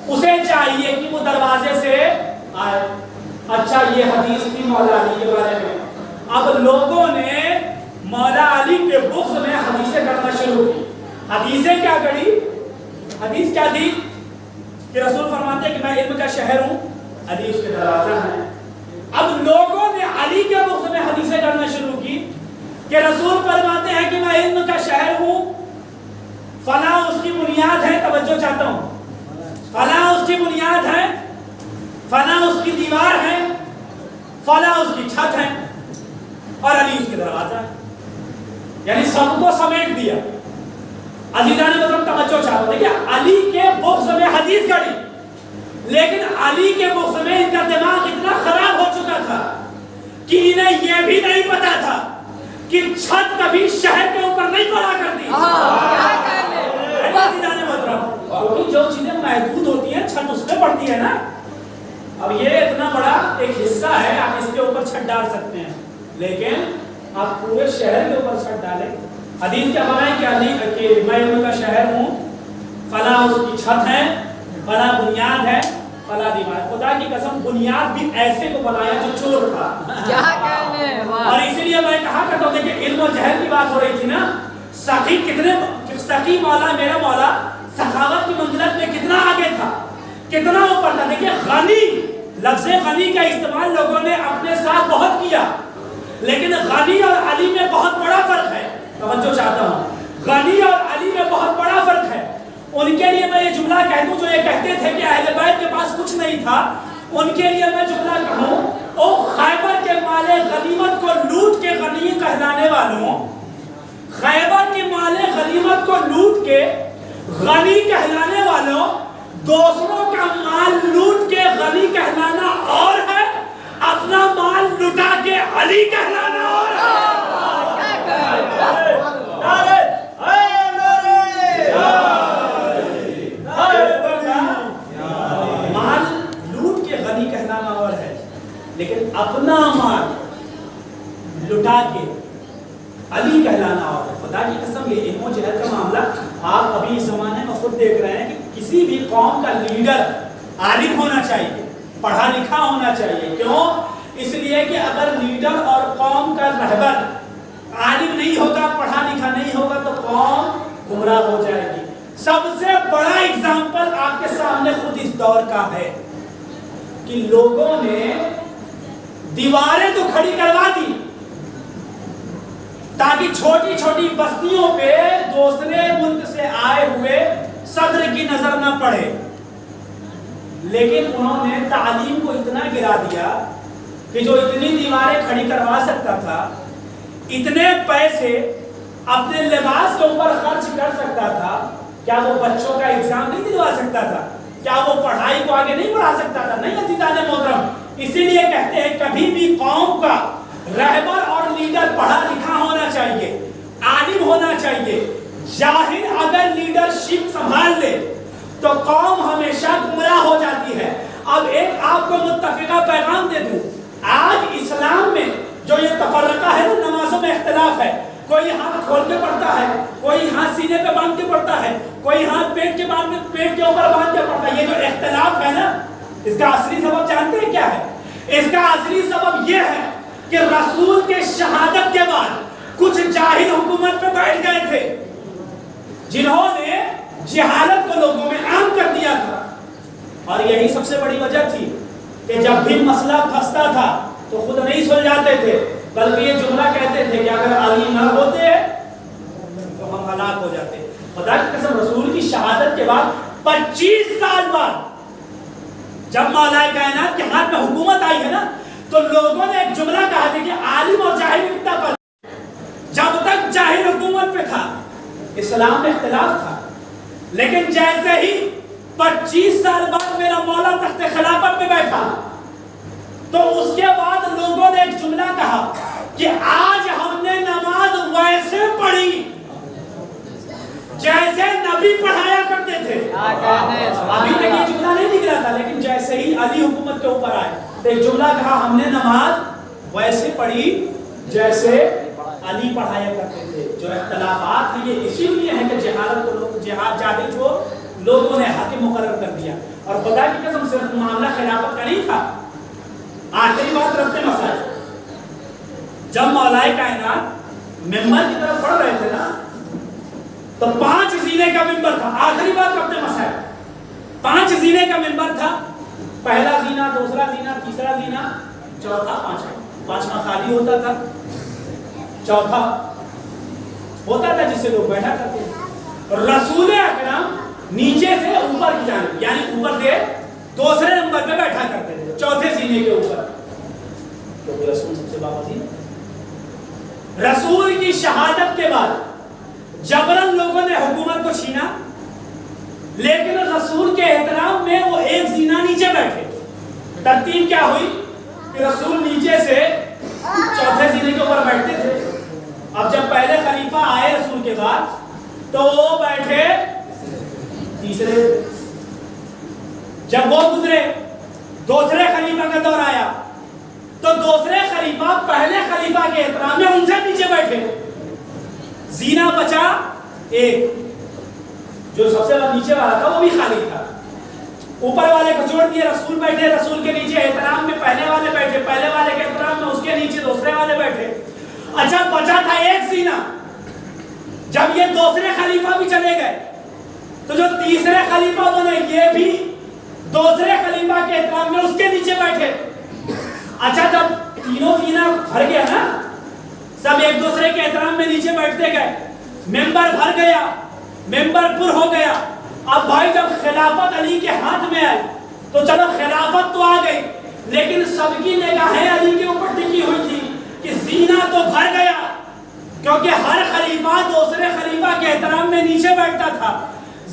اسے چاہیے کہ وہ دروازے سے آئے. اچھا یہ حدیث تھی مولا علی کے بارے میں. اب لوگوں نے مولا علی کے بغض میں حدیثیں کرنا شروع کی. حدیثیں کیا کری؟ حدیث کیا تھی کہ رسول فرماتے ہیں کہ میں علم کا شہر ہوں, علی اس کے دروازہ ہے. اب لوگوں نے علی کے بغض میں حدیثیں کرنا شروع کی کہ رسول فرماتے ہیں کہ میں علم کا شہر ہوں, فلاں اس کی بنیاد ہے. توجہ چاہتا ہوں, فلاں اس کی بنیاد ہے, فلاں اس کی دیوار ہے, فلاں اس کی چھت ہے, اور علی اس کے دروازہ ہے. یعنی سب کو سمیٹ دیا. عزیزان محترم توجہ چاہتا ہوں, دیکھیں علی کے بغض میں حدیث گڑی, لیکن علی کے بغض میں ان کا دماغ اتنا خراب چکا تھا کہ انہیں یہ بھی نہیں پتا تھا کہ چھت کبھی شہر کے اوپر نہیں پڑا کرتی. کیونکہ جو چیزیں محدود ہوتی ہیں چھت اس پہ پڑتی ہے نا. اب یہ اتنا بڑا ایک حصہ ہے, آپ اس کے اوپر چھت ڈال سکتے ہیں, لیکن آپ پورے شہر کے اوپر چھت ڈالیں. حدیث کیا بنائیں کہ میں ان کا شہر ہوں, فلاں اس کی چھت ہے, فلاں بنیاد ہے, فلاں دیوار. خدا کی قسم بنیاد بھی ایسے کو بنایا جو چور تھا. کیا کہنے, اور اسی لیے میں کہا کرتا ہوں کہ علم و جہل کی بات ہو رہی تھی نا, سخی کتنے سخی مولا میرا مولا سخاوت کی منزلت میں کتنا آگے تھا, کتنا اوپر تھا. دیکھیے غنی, لفظ غنی کا استعمال لوگوں نے اپنے ساتھ بہت کیا, لیکن غنی اور علی میں بہت بڑا فرق ہے. توجہ چاہتا ہوں, غنی اور علی میں بہت بڑا فرق ہے. ان کے لیے میں یہ جملہ کہہ دوں جو یہ کہتے تھے کہ اہل بیت کے پاس کچھ نہیں تھا, ان کے لیے میں جملہ کہوں, او خیبر کے مال غنیمت کو لوٹ کے غنی کہلانے والوں, خیبر کے مال غنیمت کو لوٹ کے غنی کہلانے والوں, دوسروں کا مال لوٹ کے غنی کہلانا اور ہے, اپنا مال لٹا کے علی کہلانا اور ہے. مال لوٹ کے غنی کہلانا اور ہے, لیکن اپنا مال لٹا کے علی کہلانا اور ہے. خدا کی قسم یہ علم و جہل کا معاملہ آپ ابھی اس زمانے میں خود دیکھ رہے ہیں کہ کسی بھی قوم کا لیڈر عالم ہونا چاہیے, پڑھا لکھا ہونا چاہیے. کیوں؟ اس لیے کہ اگر لیڈر اور قوم کا رہبر عالم نہیں ہوگا, پڑھا لکھا نہیں ہوگا تو قوم گمراہ ہو جائے گی. سب سے بڑا اگزامپل آپ کے سامنے خود اس دور کا ہے کہ لوگوں نے دیواریں تو کھڑی کروا دی تاکہ چھوٹی چھوٹی بستیوں پہ دوسرے ملک سے آئے ہوئے صدر کی نظر نہ پڑے, لیکن انہوں نے تعلیم کو اتنا گرا دیا کہ جو اتنی دیواریں کھڑی کروا سکتا تھا, اتنے پیسے اپنے لباس کے اوپر خرچ کر سکتا تھا, کیا وہ بچوں کا ایگزام نہیں دلوا سکتا تھا؟ کیا وہ پڑھائی کو آگے نہیں بڑھا سکتا تھا؟ نہیں عزیزان محترم. اسی لیے کہتے ہیں کبھی بھی قوم کا رہبر اور لیڈر پڑھا لکھا ہونا چاہیے, عالم ہونا چاہیے. جاہل اگر لیڈرشپ سنبھال لے تو قوم ہمیشہ گمراہ ہو جاتی ہے. اب ایک آپ کو متفقہ پیغام دے دوں, آج اسلام میں جو یہ تفرقہ ہے نا, نمازوں میں اختلاف ہے, کوئی ہاتھ کھول کے پڑھتا ہے, کوئی ہاتھ سینے پہ باندھ کے پڑھتا ہے, کوئی ہاتھ پیٹ کے اوپر باندھ کے پڑھتا ہے. یہ جو اختلاف ہے نا, اس کا اصلی سبب جانتے ہیں کیا ہے؟ اس کا اصلی سبب یہ ہے کہ رسول کے شہادت کے بعد کچھ جاہل حکومت پہ بیٹھ گئے تھے جنہوں نے جہالت کو لوگوں میں عام کر دیا تھا. اور یہی سب سے بڑی وجہ تھی کہ جب بھی مسئلہ پھنستا تھا تو خود نہیں سلجھاتے تھے, بلکہ یہ جملہ کہتے تھے کہ اگر علی نہ ہوتے تو ہم ہلاک ہو جاتے. خدا کی قسم, رسول کی شہادت کے بعد 25 سال بعد جب مولا کائنات کے ہاتھ میں حکومت آئی ہے نا, تو لوگوں نے ایک جملہ کہا تھا کہ عالم اور جاہل میں کتنا فرق ہے. جب تک جاہل حکومت پہ تھا اسلام میں اختلاف تھا, لیکن جیسے ہی 25 سال بعد میرا مولا تخت خلافت پہ بیٹھا تو اس کے بعد لوگوں نے ایک جملہ کہا کہ آج ہم نے نماز ویسے پڑھی جیسے نبی پڑھایا کرتے تھے. ابھی تک یہ جملہ نہیں نکلا تھا, لیکن جیسے ہی علی حکومت کے اوپر آئے تو ایک جملہ کہا, ہم نے نماز ویسے پڑھی جیسے علی پڑھایا کرتے تھے. جو اختلافات ہیں یہ اسی لیے ہیں کہ جہالت کو لوگ جاہل کو لوگوں نے حاکم مقرر کر دیا. اور خدا کی قسم صرف معاملہ خلافت کا نہیں تھا. آخری بات ربط مسائل, جب مولائے کائنات ممبر کی طرف بڑھ رہے تھے نا تو 5 زینے کا ممبر تھا. آخری بات ربط مسائل, 5 زینے کا ممبر تھا. پہلا زینہ, دوسرا زینہ, تیسرا زینہ, چوتھا, پانچواں خالی ہوتا تھا, چوتھا ہوتا تھا جس سے لوگ بیٹھا کرتے تھے. رسول اکرم نیچے سے اوپر کی جانب, یعنی اوپر سے دوسرے نمبر پہ بیٹھا کرتے تھے, چوتھے زینے کے اوپر, کیونکہ رسول سب سے باوزین. رسول کی شہادت کے بعد جبرن لوگوں نے حکومت کو چھینا, لیکن رسول کے احترام میں وہ ایک زینہ نیچے بیٹھے. ترتیب کیا ہوئی؟ کہ رسول نیچے سے چوتھے زینے کے اوپر بیٹھتے تھے. اب جب پہلے خلیفہ آئے رسول کے بعد تو وہ بیٹھے تیسرے. جب وہ گزرے دوسرے خلیفہ کا دور آیا تو دوسرے خلیفہ پہلے خلیفہ کے احترام میں ان سے نیچے بیٹھے. زینہ بچا ایک, جو سب سے نیچے والا تھا وہ بھی خالی تھا. اوپر والے کو چھوڑ دیا, رسول بیٹھے, رسول کے نیچے احترام میں پہلے والے بیٹھے, پہلے والے کے احترام میں اس کے نیچے دوسرے والے بیٹھے. اچھا بچا تھا ایک زینہ. جب یہ دوسرے خلیفہ بھی چلے گئے تو جو تیسرے خلیفہ بنے یہ بھی دوسرے خلیفہ کے احترام میں اس کے نیچے بیٹھے. اچھا جب تینوں زینہ بھر گیا نا, سب ایک دوسرے کے احترام میں نیچے بیٹھتے گئے, ممبر بھر گیا, ممبر پر ہو گیا. اب بھائی جب خلافت علی کے ہاتھ میں آئی تو چلو خلافت تو آ گئی, لیکن سب کی نگاہیں علی کے اوپر ٹکی ہوئی تھی کہ زینہ تو بھر گیا, کیونکہ ہر خلیفہ دوسرے خلیفہ کے احترام میں نیچے بیٹھتا تھا.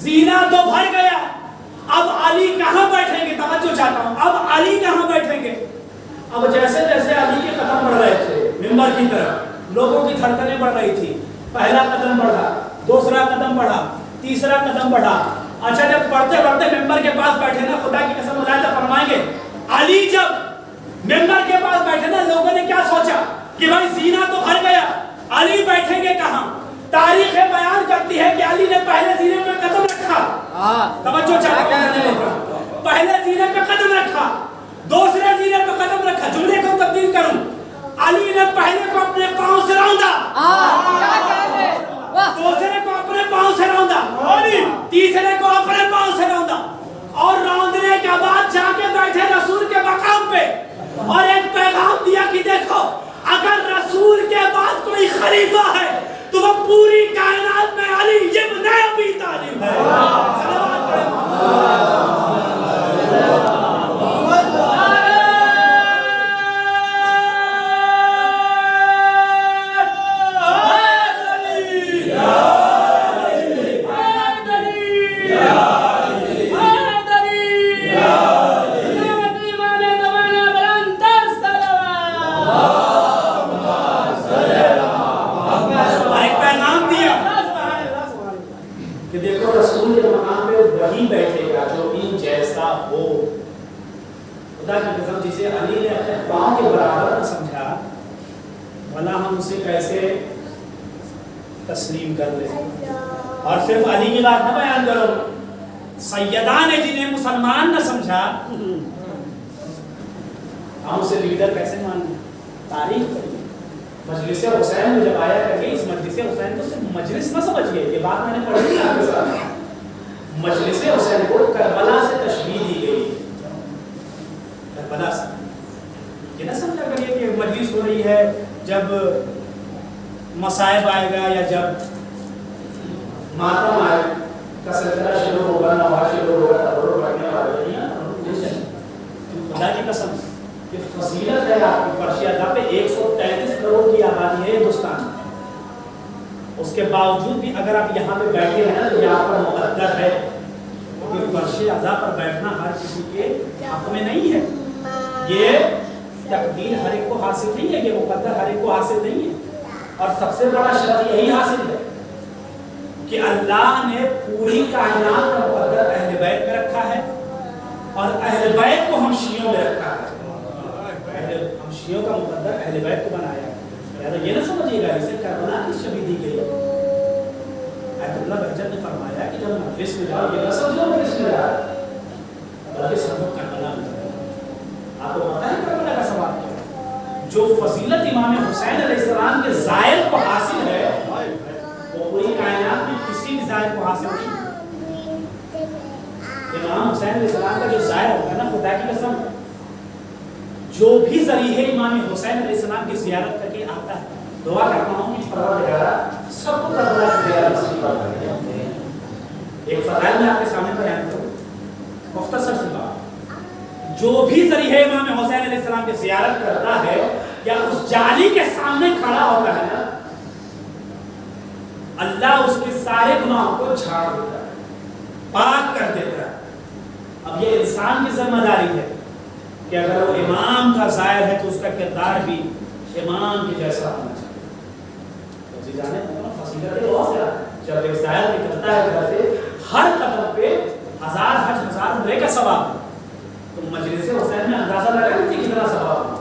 زینہ تو بھر گیا, اب علی کہاں بیٹھیں گے؟ توجہ چاہتا ہوں, اب علی کہاں بیٹھیں گے؟ اب جیسے جیسے علی کے قدم بڑھ رہے تھے ممبر کی طرف, لوگوں کی دھڑکنیں بڑھ رہی تھی. پہلا قدم بڑھا, دوسرا قدم بڑھا, تیسرا قدم بڑھا. اچھا جب بڑھتے بڑھتے ممبر کے پاس بیٹھے نا, خدا کی قسم ملاحظہ فرمائیں گے, علی جب ممبر کے پاس بیٹھے نا, لوگوں نے کیا سوچا کہ بھائی زینہ تو بھر گیا, علی بیٹھیں گے کہاں؟ تاریخ بیان کرتی ہے کہ علی نے پہلے زینے پہ قدم رکھا. توجہ چاہتا ہوں, پہلے زینے پہ قدم رکھا, دوسرے زینے پہ قدم رکھا. جملے کو تبدیل کروں, علی نے پہلے کو اپنے پاؤں سے روندا, دوسرے کو اپنے پاؤں سے روندا, تیسرے کو اپنے پاؤں سے روندا, اور روندنے کے بعد جا کے بیٹھے رسول کے مقام پہ اور ایک پیغام دیا کہ دیکھو اگر رسول کے بعد کوئی خلیفہ ہے تو وہ پوری کائنات میں علی ابن ابی طالب ہے. صلوات پڑھیں. جسے علی نے اپنے پاؤں کے برابر نہ سمجھا, بھلا ہم اسے کیسے تسلیم کر لیں؟ اور صرف علی کی بات نہ بیان کرو, سیدہ نے جنہیں مسلمان نہ سمجھا ہم اسے لیڈر کیسے مان لیں؟ تاریخ پڑھیے. مجلس حسین میں جب آیا کر کے اس مجلس حسین کو صرف مجلس نہ سمجھیے, یہ بات میں نے پڑھی تھی آپ کے ساتھ. مجلس حسین کو کربلا سے تشبیہ دی گئی, کربلا سے. یہ نہ سمجھا کریے کہ مجلس ہو رہی ہے جب مصائب آئے گا یا جب ماتم آئے کا سلسلہ شروع ہوگا, نواز شروع ہوگا, تبرک رکھنے والے نہیں. خدا کی قسم یہ فضیلت ہے آپ کی فرش اعضاء پہ. 133 کروڑ کی آبادی ہے ہندوستان میں, اس کے باوجود بھی اگر آپ یہاں پہ بیٹھے ہیں نا تو یہ آپ کا مقدر ہے, کیونکہ فرش اعضاء پر بیٹھنا ہر کسی کے حق میں نہیں ہے. یہ تقدیر ہر ایک کو حاصل نہیں ہے, یہ مقدر ہر ایک کو حاصل نہیں ہے. اور سب سے بڑا شرط یہی حاصل ہے کہ اللہ نے پوری کائنات کا مقدر اہل بیت میں رکھا ہے, اور اہل بیت کو ہم شیعوں میں رکھا ہے. ہم شیعوں کا مقدر اہل بیت کو بنایا ہے. لہذا یہ نہ سمجھیے گا اسے کربلا کی شبیہ دی گئی. آیت اللہ بہجت نے فرمایا کہ جب مجلس میں جاؤ یہ نہ سمجھو مجلس میں جاؤ, بلکہ سمجھو کربلا میں. آپ کو پتہ ہے کربلا کا سوال کیا ہے؟ جو فضیلت امام حسین علیہ السلام کے زائر کو حاصل ہے وہ پوری کائنات میں کسی بھی زائر کو حاصل نہیں. امام حسین علیہ السلام کا جو زائر ہوگا نا, خدا کی قسم جو بھی ذریعے امام حسین علیہ السلام کی زیارت کر کے آتا ہے, دعا کرتا ہوں کہ پروردگارا سب کو کربلا کی زیارت نصیب فرما. ایک فضائل میں آپ کے سامنے بیان کروں, مختصر سی بات. جو بھی ذریعے امام حسین علیہ السلام کی زیارت کرتا ہے یا اس جالی کے سامنے کھڑا ہوتا ہے نا, اللہ اس کے سارے گناہوں کو جھاڑ دیتا ہے, پاک کر دیتا ہے. اب یہ انسان کی ذمہ داری ہے کہ اگر وہ امام کا زائر ہے تو اس کا کردار بھی امام کے جیسا ہونا چاہیے. تو جی جانے فصیلت بہت ہے. جب ایک زائر نکلتا ہے گھر سے ہر قدم پہ 1000 حج 1000 عمرے کا ثواب ہے. تو مجلس حسین میں اندازہ لگا کہ کتنا ثواب ہے.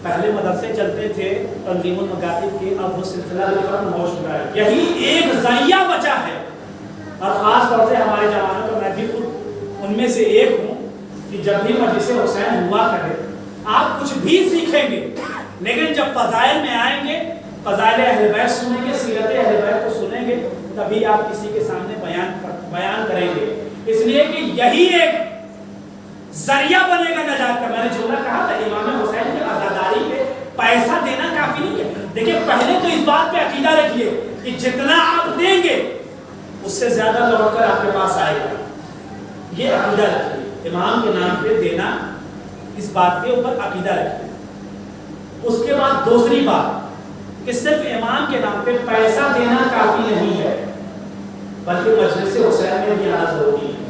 پہلے مدرسے چلتے تھے تنظیم المکاتب کے, اب وہ سلسلہ ختم ہو چکا ہے. یہی ایک ذریعہ بچا ہے, اور خاص طور سے ہمارے جوانوں کو میں بھی خود ان میں سے ایک ہوں کہ جب بھی مجلس حسین ہوا کرے آپ کچھ بھی سیکھیں گے, لیکن جب فضائل میں آئیں گے, فضائل اہل بیت سنیں گے, سیرت اہل بیت کو سنیں گے, تبھی آپ کسی کے سامنے بیان کریں گے. اس لیے کہ یہی ایک ذریعہ بنے گا نجات کا. میں نے جملہ کہا تھا امام حسین کی عزاداری پہ پیسہ دینا کافی نہیں ہے. دیکھیں پہلے تو اس بات پہ عقیدہ رکھیے کہ جتنا آپ دیں گے اس سے زیادہ لوٹ کر آپ کے پاس آئے گا. یہ عقیدہ رکھیے, امام کے نام پہ دینا, اس بات کے اوپر عقیدہ رکھیے. اس کے بعد دوسری بات کہ صرف امام کے نام پہ پیسہ دینا کافی نہیں ہے, بلکہ مجلس حسین میں بھی آنا ضروری ہے,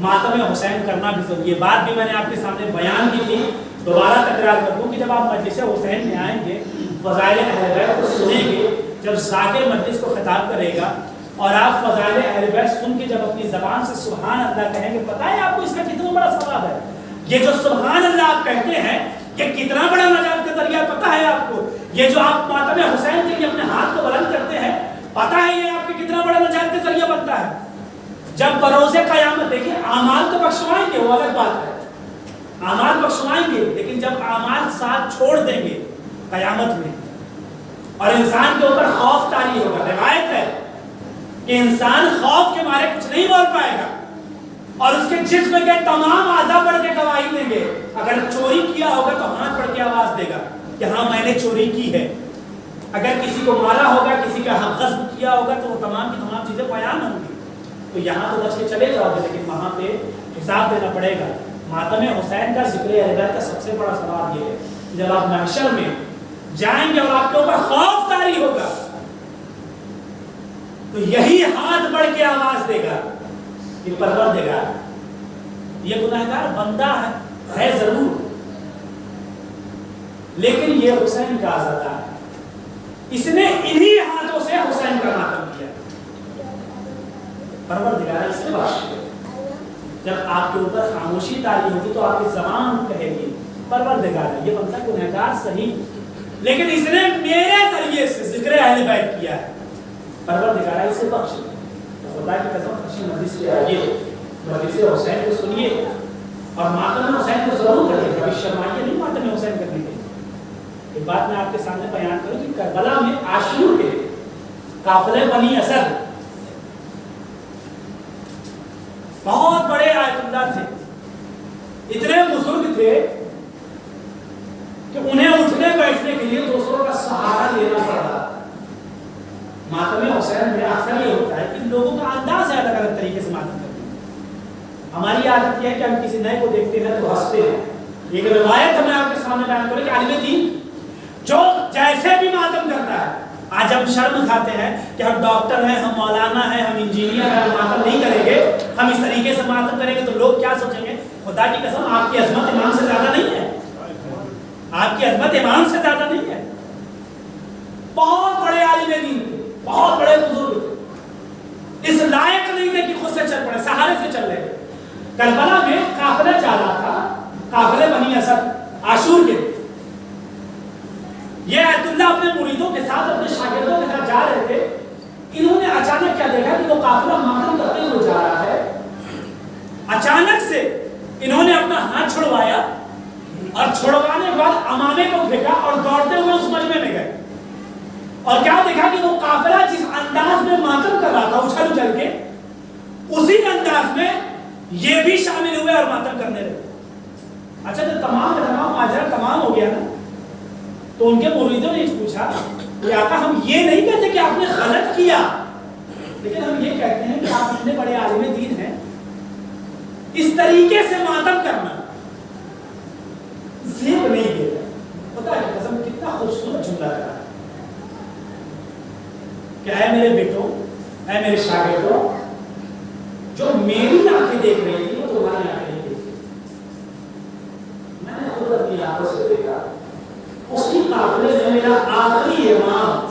ماتم حسین کرنا بھی ضروری ہے. بات بھی میں نے آپ کے سامنے بیان کی تھی, دوبارہ تکرار کر دوں کہ جب آپ مجلس حسین میں آئیں گے, فضائل اہل بیت کو سنیں گے, جب ذاکر مجلس کو خطاب کرے گا اور آپ فضائل اہل بیت سن کے جب اپنی زبان سے سبحان اللہ کہیں گے, پتہ ہے آپ کو اس کا کتنا بڑا ثواب ہے. یہ جو سبحان اللہ آپ کہتے ہیں یہ کتنا بڑا نجات کا ذریعہ پتہ ہے آپ کو. یہ جو آپ ماتم حسین کے لیے اپنے ہاتھ کو بلند کرتے ہیں, پتہ ہے یہ آپ کے کتنا بڑا نجات کا ذریعہ بنتا ہے. جب بروز قیامت دیکھیں اعمال تو بخشوائیں گے, وہ الگ بات ہے, اعمال بخشوائیں گے, لیکن جب اعمال ساتھ چھوڑ دیں گے قیامت میں اور انسان کے اوپر خوف طاری ہوگا, روایت ہے کہ انسان خوف کے مارے کچھ نہیں بول پائے گا اور اس کے جسم کے تمام اعضاء بڑھ کے گواہی دیں گے. اگر چوری کیا ہوگا تو ہاتھ بڑھ کے آواز دے گا کہ ہاں میں نے چوری کی ہے. اگر کسی کو مارا ہوگا, کسی کا غصب کیا ہوگا تو وہ تمام کی تمام چیزیں بیان ہوں گی. تو یہاں تو بچ کے چلے جاؤ گے, لیکن وہاں پہ حساب دینا پڑے گا. ماتم حسین کا ذکر اہل بیت کا سب سے بڑا ثواب یہ ہے جب آپ محشر میں جائیں گے اور آپ کے اوپر خوف طاری ہوگا تو یہی ہاتھ بڑھ کے آواز دے گا کہ پروردگار, یہ گناہگار بندہ ہے ضرور, لیکن یہ حسین کا آزادہ ہے, اس نے انہی ہاتھوں سے حسین کا ماتم کیا. پروردگار اس سے بات کرے. جب آپ کے اوپر خاموشی طاری ہوگی تو آپ کی زبان کہے گی پروردگار ہے, یہ بندہ گنہگار صحیح, لیکن اس نے میرے ذریعے سے ذکر اہل بیت کیا ہے, پروردگار اسے بخش دے. خدا کی قسم خوشی مجلس سے آئیے, مجلس حسین کو سنیے اور ماتم حسین کو ضرور کریے, کبھی شرمائیے نہیں ماتم حسین کرنے کے. ایک بات میں آپ کے سامنے بیان کروں کہ کربلا میں عاشور کے قافلے بنی اسد بہت بڑے آیت اللہ تھے, اتنے بزرگ تھے کہ انہیں اٹھنے بیٹھنے کے لیے دوسروں کا سہارا لینا پڑا. ماتم حسین میں اکثر یہ ہوتا ہے کہ لوگوں کا انداز ہے الگ الگ طریقے سے ماتم کرتے ہیں. ہماری عادت یہ ہے کہ ہم کسی نئے کو دیکھتے ہیں تو ہنستے ہیں. ایک روایت ہمیں آپ کے سامنے بیان کریں کہ عالم دین جو جیسے بھی ماتم کرتا ہے, آج ہم شرم کھاتے ہیں کہ ہم ڈاکٹر ہیں, ہم مولانا ہیں, ہم انجینئر ہیں, ہم ماتم نہیں کریں گے, ہم اس طریقے سے ماتم کریں گے تو لوگ کیا سوچیں گے. خدا کی قسم آپ کی عظمت امام سے زیادہ نہیں ہے, آپ کی عظمت امام سے زیادہ نہیں ہے. بہت بڑے عالم دین تھے, بہت بڑے بزرگ تھے, اس لائق نہیں تھے کہ خود سے چل پڑے, سہارے سے چل رہے. کربلا میں قافلہ جا رہا تھا, قافلے بنی اسد عاشور کے. یہ آیت اللہ اپنے مریدوں کے ساتھ, اپنے شاگردوں کے ساتھ جا رہے تھے. انہوں نے اچانک کیا دیکھا کہ وہ قافلہ ماتم کرتے ہوئے جا رہا ہے. اچانک سے انہوں نے اپنا ہاتھ چھڑوایا اور چھڑوانے کے بعد امامے کو پھینکا اور دوڑتے ہوئے اس مجمع میں گئے. اور کیا دیکھا کہ وہ قافلہ جس انداز میں ماتم کر رہا تھا اچھل اچھل کے, اسی انداز میں یہ بھی شامل ہوئے اور ماتم کرنے لگے. اچھا تو تمام ماجرا تمام ہو گیا نا, تو ان کے مریدوں نے پوچھا کہ آقا ہم یہ نہیں کہتے کہ آپ نے غلط کیا, لیکن ہم یہ کہتے ہیں کہ آپ اتنے بڑے عالم دین ہیں, اس طریقے سے ماتم کرنا زیب نہیں دیتا. پتہ ہے قسم کتنا خوبصورت جملہ کہا کہ اے میرے بیٹوں, اے میرے شاگردوں, جو میری آنکھیں دیکھ رہی تھی وہ تمہاری آنکھیں نہیں دیکھ رہی. باقی امام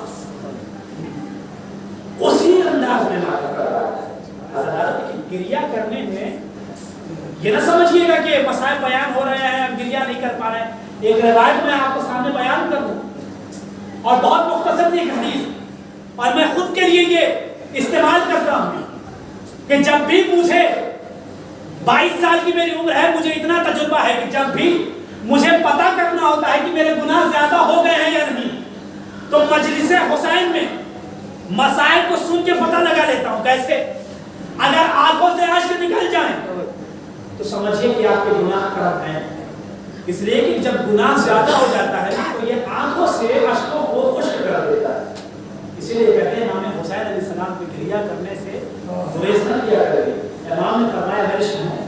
اسی انداز میں ماتم کر رہا ہے. حضرات گریہ کرنے میں یہ نہ سمجھیے گا کہ مسائل بیان ہو رہے ہیں ہم گریہ نہیں کر پا رہے ہیں. ایک روایت میں آپ کو سامنے بیان کر دوں اور بہت مختصر ایک حدیث, اور میں خود کے لیے یہ استعمال کرتا ہوں کہ جب بھی مجھے 22 سال کی میری عمر ہے, مجھے اتنا تجربہ ہے کہ جب بھی مجھے پتا کرنا ہوتا ہے کہ میرے گناہ زیادہ ہو گئے ہیں یا نہیں, تو مجلس حسین میں مسائل کو سن کے پتہ لگا لیتا ہوں. کیسے؟ اگر آنکھوں سے اشک نکل جائیں تو سمجھیے کہ آپ کے گناہ کم ہیں, اس لیے کہ جب گناہ زیادہ ہو جاتا ہے تو یہ آنکھوں سے اشکوں کو خشک کر دیتا ہے. اسی لیے کہتے ہیں امام حسین علیہ السلام کو گریہ کرنے سے گریز نہ کیا کرے. امام نے فرمایا میرے شہر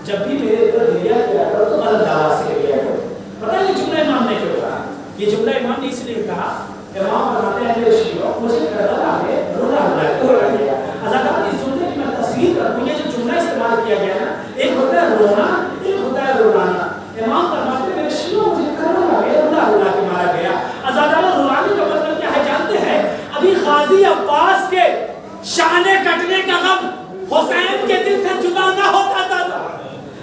جب بھی میرے اوپر گریہ کیا کرو تو بلند آواز سے گریہ کرو. پتہ ہے یہ جملہ امام نے کیوں کہا؟ یہ جملہ امام نے اس لیے کہا, امام فرماتے ہیں میرے شیعوں مجھے کربلا آگے رونا ہوا گیا. اللہ اس جملے کی میں تفسیر کروں, یہ جو جملہ استعمال کیا گیا نا, ایک ہوتا ہے رونا, ایک ہوتا ہے رولانا. امام فرماتے ہیں میرے شیعوں مجھے کربلا آگے رونا کے مارا گیا. آزادہ رولانے کا مطلب کیا ہے جانتے ہیں؟ ابھی غازی عباس کے شانے کٹنے کا غم حسین کے دل سے جدا نہ ہوتا تھا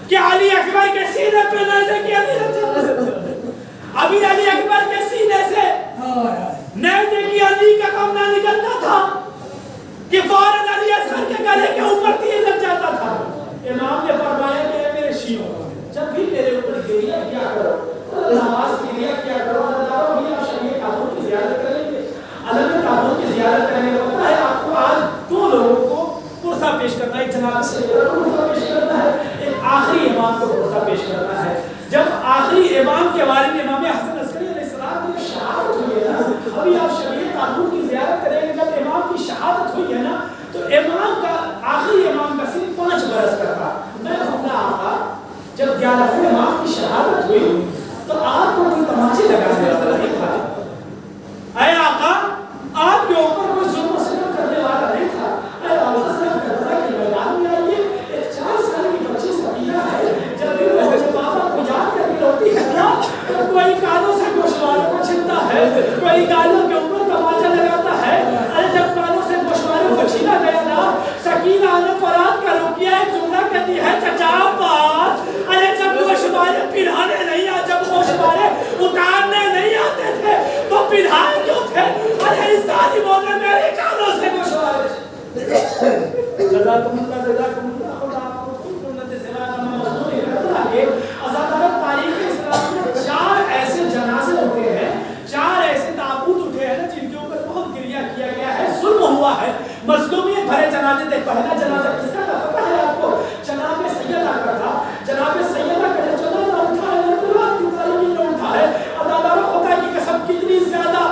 کہ علی اکبر کے سینے پہ نیزے کیا نہیں رہتا. ابھی علی اکبر کے سینے سے نیزے کی علی کا غم نہ نکلتا تھا کہ فوراً علی اصغر کے گلے کے اوپر تیر لگ جاتا تھا. امام نے فرمایا کہ میرے شیعوں جب بھی میرے اوپر گریہ کیا کرو, نماز گریہ کیا کرو, اللہ بھی آپ شریعت قانون کی زیارت کریں گے. علم قانون کی زیارت کرنے کا پتہ ہے آپ کو آج دو لوگوں کو پرسہ پیش کرنا ہے. ایک جناب سے پرسہ پیش کرنا ہے, ایک آخری امام کو پرسہ پیش کرنا ہے. جب آخری امام کے والد امام حسن عسکری علیہ السلام کی شہادت ہوئی ہے نا, ابھی آپ شریعت قانون کی زیارت کریں گے, جب امام کی شہادت ہوئی ہے نا تو امام کا آخری امام کا سن 5 برس کا تھا. میں بھولا آقا جب 11ویں امام کی شہادت ہوئی تو آپ کو کوئی تماچے لگانے والا نہیں تھا. اے آقا آپ کے اوپر کوئی ظلم و ستم کرنے والا نہیں تھا. اے آقا صاحب کربلا کے میدان میں آئیے, ایک 4 سال کی بچی سکینہ ہے, جب بھی وہ بابا کو یاد کر کے روتی ہے نا تو کوئی کانوں سے گوشواروں کو چھینتا ہے, کوئی کانوں کے اوپر تماچا لگاتا ہے. ارے جب کانوں سے گوشواروں کو چھینا گیا نا, سکینہ نے فرات کا روکیا ایک جملہ کہتی ہے چچا بات. ارے جب گوشوارے پڑھانے نہیں آ, جب گوشوارے اتارنے نہیں آتے تھے تو پڑھائے کیوں تھے؟ ارے اس ظالموں نے میرے کانوں سے گوشوارے. جزاکم اللہ جزاکم اللہ, خدا آپ کو سنت زیادہ مضمون کرتا ہے. ازادہ تاریخ اسلام میں 4 ایسے جنازے ہوتے ہیں, 4 ایسے تابوت اٹھے ہیں جن کے اوپر بہت گریہ کیا گیا ہے, ظلم ہوا ہے, مظلومیت بھرے جنازے تھے. پہلا جنازہ کس کا تھا پتہ ہے آپ کو؟ جناب سیدہ کا تھا. جناب سیدہ کا جنازہ اٹھا ہے, قرآن کی تعلیم میں اٹھا ہے. اللہ خدا کی قسم کتنی زیادہ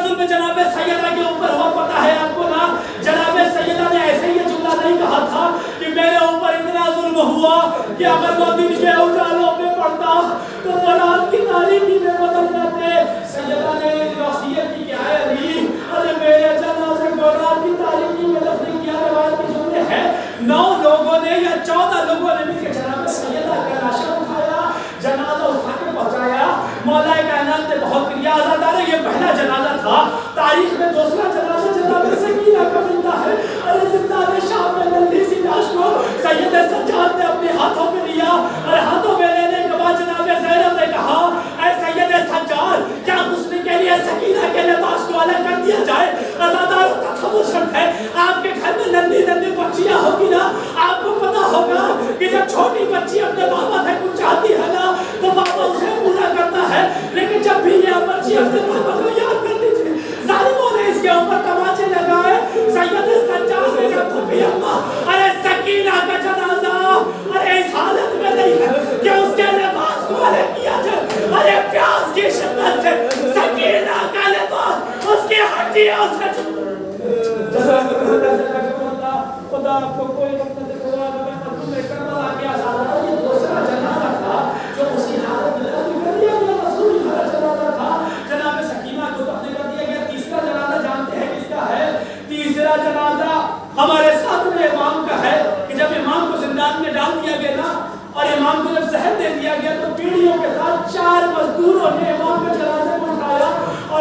ظلم جناب سیدہ کے اوپر ہوا پتہ ہے آپ کو نا. جناب سیدہ نے ایسے یہ جملہ نہیں کہا تھا کہ میرے اوپر اتنا ظلم ہوا کہ اگر وہ دن کے اجالوں پہ پڑتا تو وہ رات کی تاریکی میں بدل جاتے. سیدہ نے وصیت کی کہ اے علی, ارے میرے جنازے کو رات کی تاریکی میں دفن کیا. روایت کی جملے ہیں 9 لوگوں نے یا 14 لوگوں نے مل کے جناب سیدہ کا لاشا اٹھایا, جنازہ اٹھا کے پہنچایا. مولا کائنات نے بہت کریا. آزادار یہ پہلا جنازہ تھا. تاریخ میں دوسرا جنازہ جناب سکینہ کا ملتا ہے. ارے زندہ شام میں ننھی سی لاش کو سید سجاد نے اپنے ہاتھوں میں لیا, اور ہاتھوں میں لینے کے بعد جناب زینب نے کہا اے سید سجاد کیا غسل کے لیے سکینہ کے لباس کو الگ کر دیا جائے؟ آزادار کا خاموش ہے. آپ کے گھر میں ننھی بچیاں ہوگی نا, آپ کو پتا ہوگا کہ جب چھوٹی بچی اپنے بابا سے کچھ چاہتی ہے نا تو بابا اسے پورا کرتا ہے, لیکن جب بھی یہ بچی اپنے بابا کو یاد کرتی تھی, ظالموں نے اس کے اوپر تماچے لگائے. سید سجاد نے جب بھی اللہ ارے سکینہ کا جنازہ ارے اس حالت میں نہیں ہے کہ اس کے لباس کو الگ کیا جائے. ارے پیاس کی شدت سے سکینہ کا لباس اس کی ہڈیوں سے خدا آپ کو کوئی رحمت خدا میں مردوں میں کربلا کیا سارا. یہ دوسرا جنازہ تھا جو اسی حالت میں دفن کر دیا گیا. رسول کا جنازہ تھا, جناب سکینہ کو دفن کر دیا گیا. تیسرا جنازہ جانتے ہیں کس کا ہے؟ تیسرا جنازہ ہمارے 7ویں امام کا ہے کہ جب امام کو زندان میں ڈال دیا گیا نا, اور امام کو جب زہر دے دیا گیا تو پیڑھیوں کے ساتھ 4 مزدوروں نے امام کے جنازے کو اٹھایا, اور